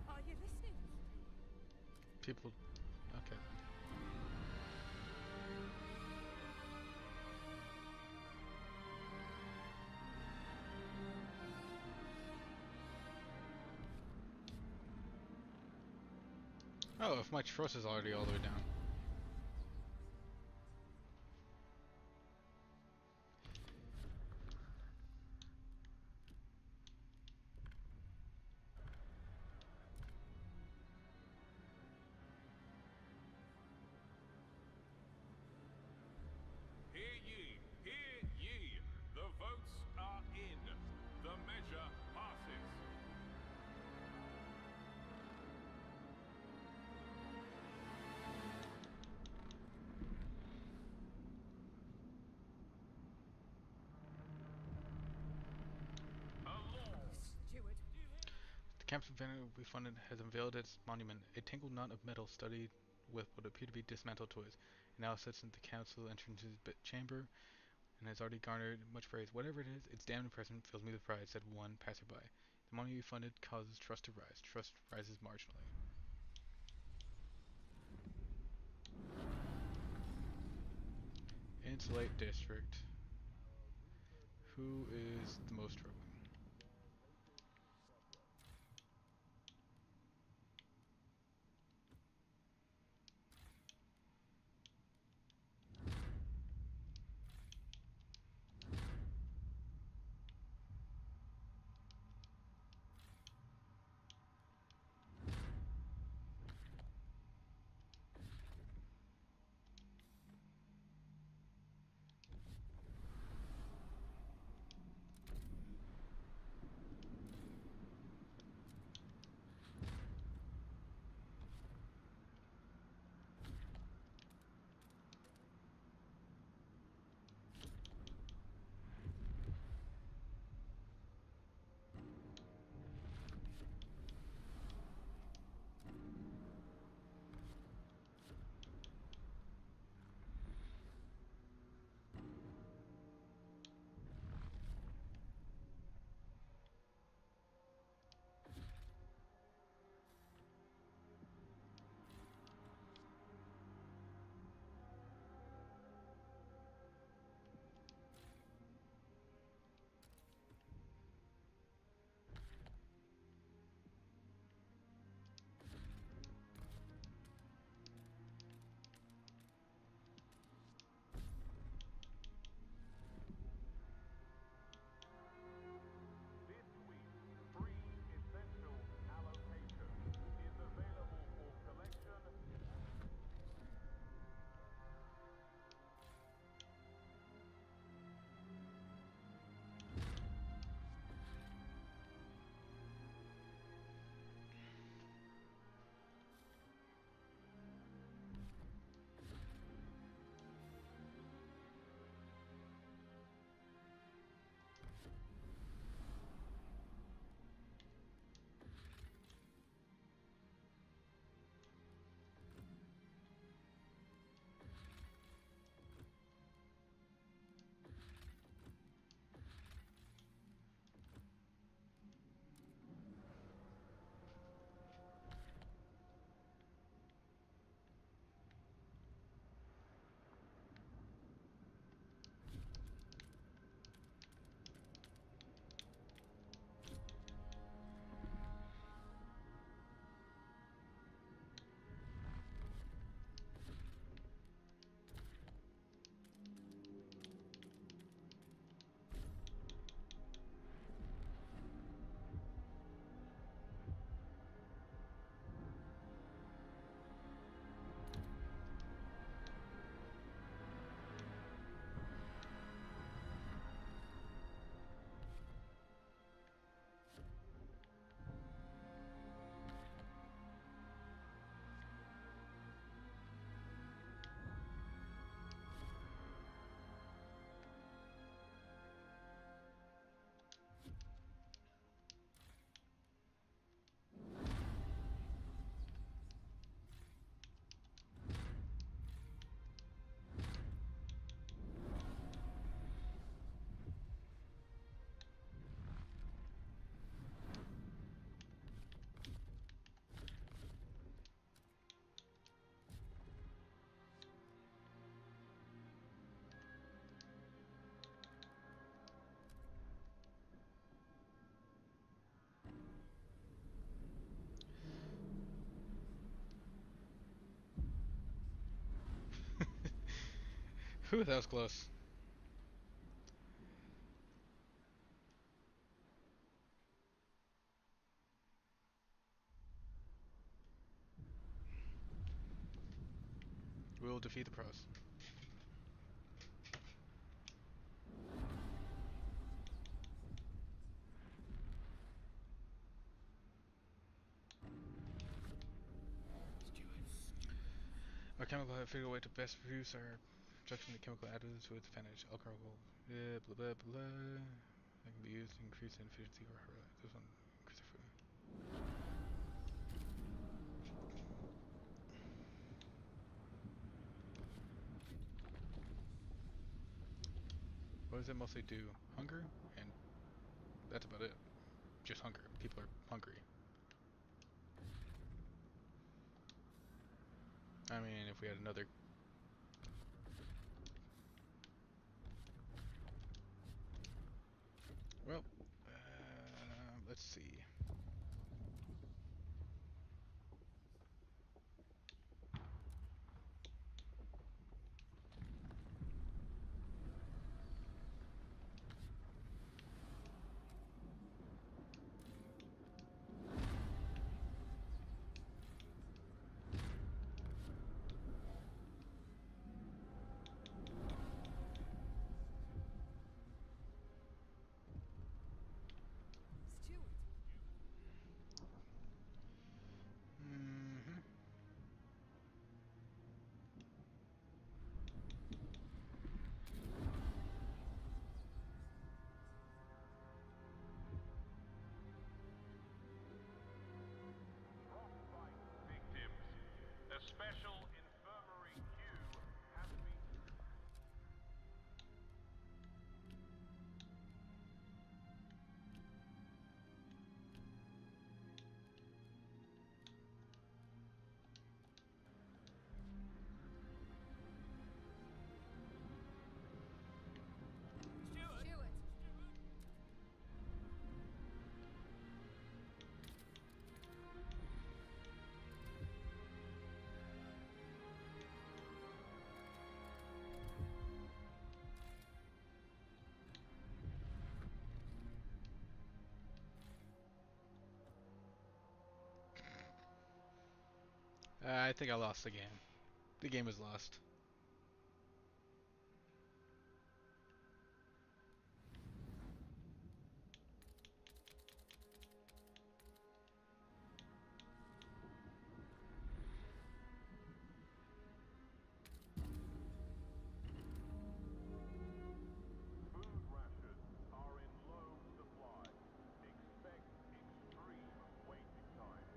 Are you listening? People... Okay. Oh, if my trust is already all the way down. campus inventor we funded has unveiled its monument, a tangled knot of metal studded with what appear to be dismantled toys. It now sits in the council entrance's chamber and has already garnered much praise. Whatever it is, it's damn impressive and fills me with pride, said one passerby. The monument we funded causes trust to rise. Trust rises marginally. Insulate District. Who is the most struggling? This week's free essentials allocation is available for collection. Whew, that was close. We will defeat the pros. Our chemical have figured a way to best produce our injection of chemical additives to its advantage. Alcohol, blah blah blah blah. That can be used to increase the efficiency or this one increase the food. What does it mostly do? Hunger? And that's about it. Just hunger. People are hungry. I mean, if we had another... Well, let's see. Stewart. Mm-hmm. Frostbite victims. A special infirmary queue has been... Stewart. I think I lost the game. The game is lost. Food rations are in low supply. Expect extreme waiting time.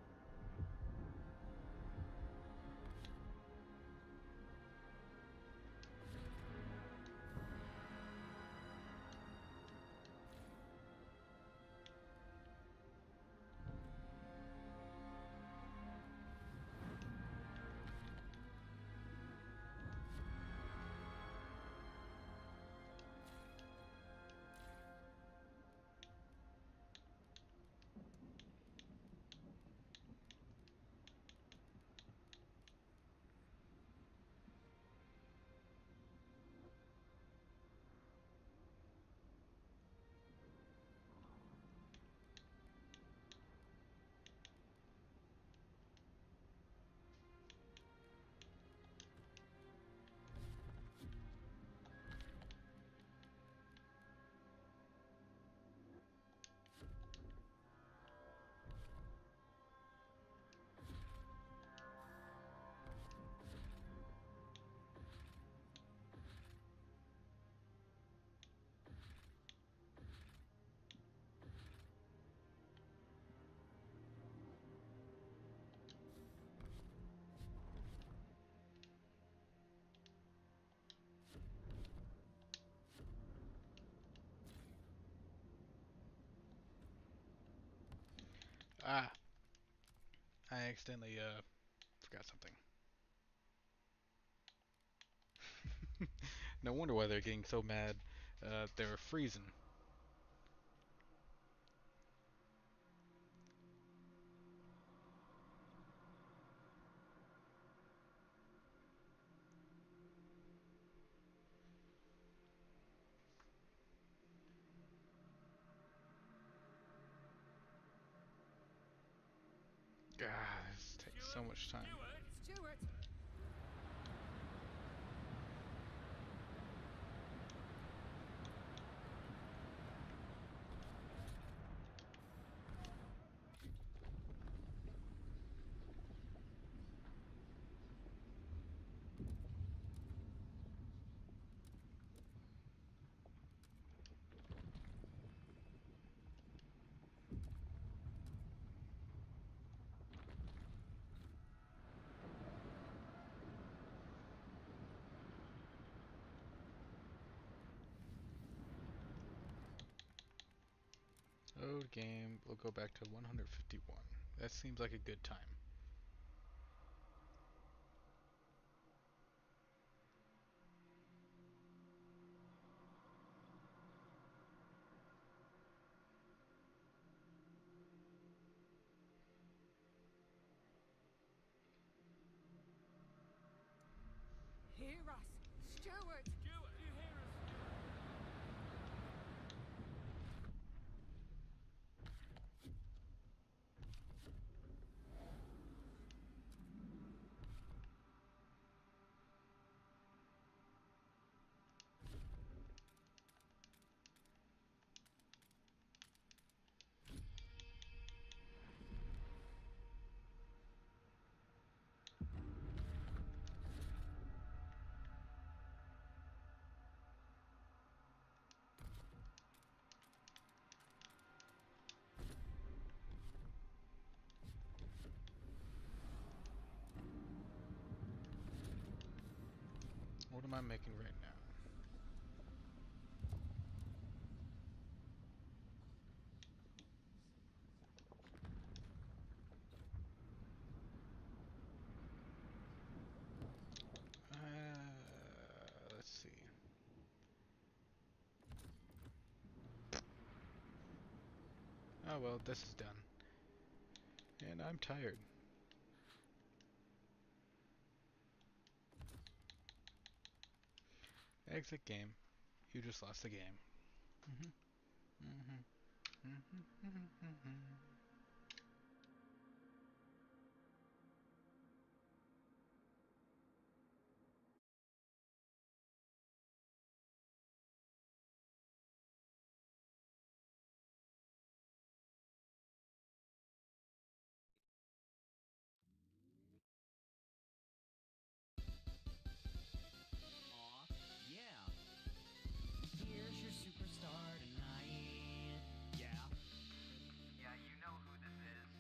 Ah, I accidentally forgot something. No wonder why they're getting so mad. They were freezing. God, this takes so much time. Stewart. Load game. We'll go back to 151. That seems like a good time. Hear us! Steward! Stuart, you hear us? What am I making right now? Let's see. Oh well, this is done. And I'm tired. Exit game. You just lost the game. Aw, yeah. Here's your superstar tonight. Yeah. Yeah, you know who this is.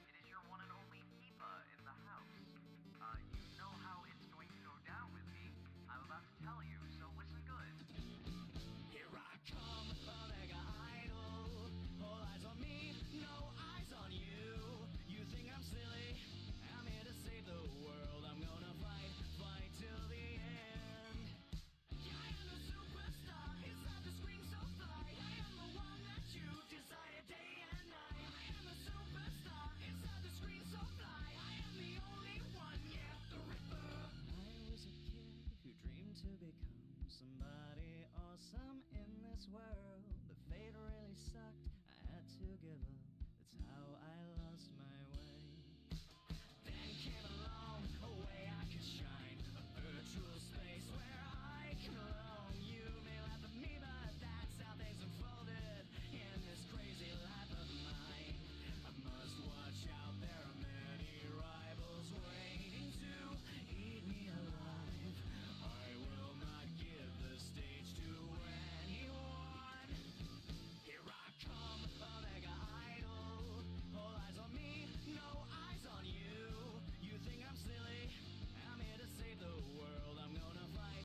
It is your one and only Deepa in the house. You know how it's going to go down with me. I'm about to tell you, so listen good. Here I come, a mega idol. All eyes on me, no eyes on you. You think I'm silly? I'm here to save the world. I'm gonna fight, fight till the end. Yeah, I am the superstar inside the screen so fly. I am the one that you desire day and night. I am the superstar inside the screen so fly. I am the only one, yeah, the Ripper. I was a kid who dreamed to become somebody awesome in this world, but fate really sucked. I had to give up. That's how I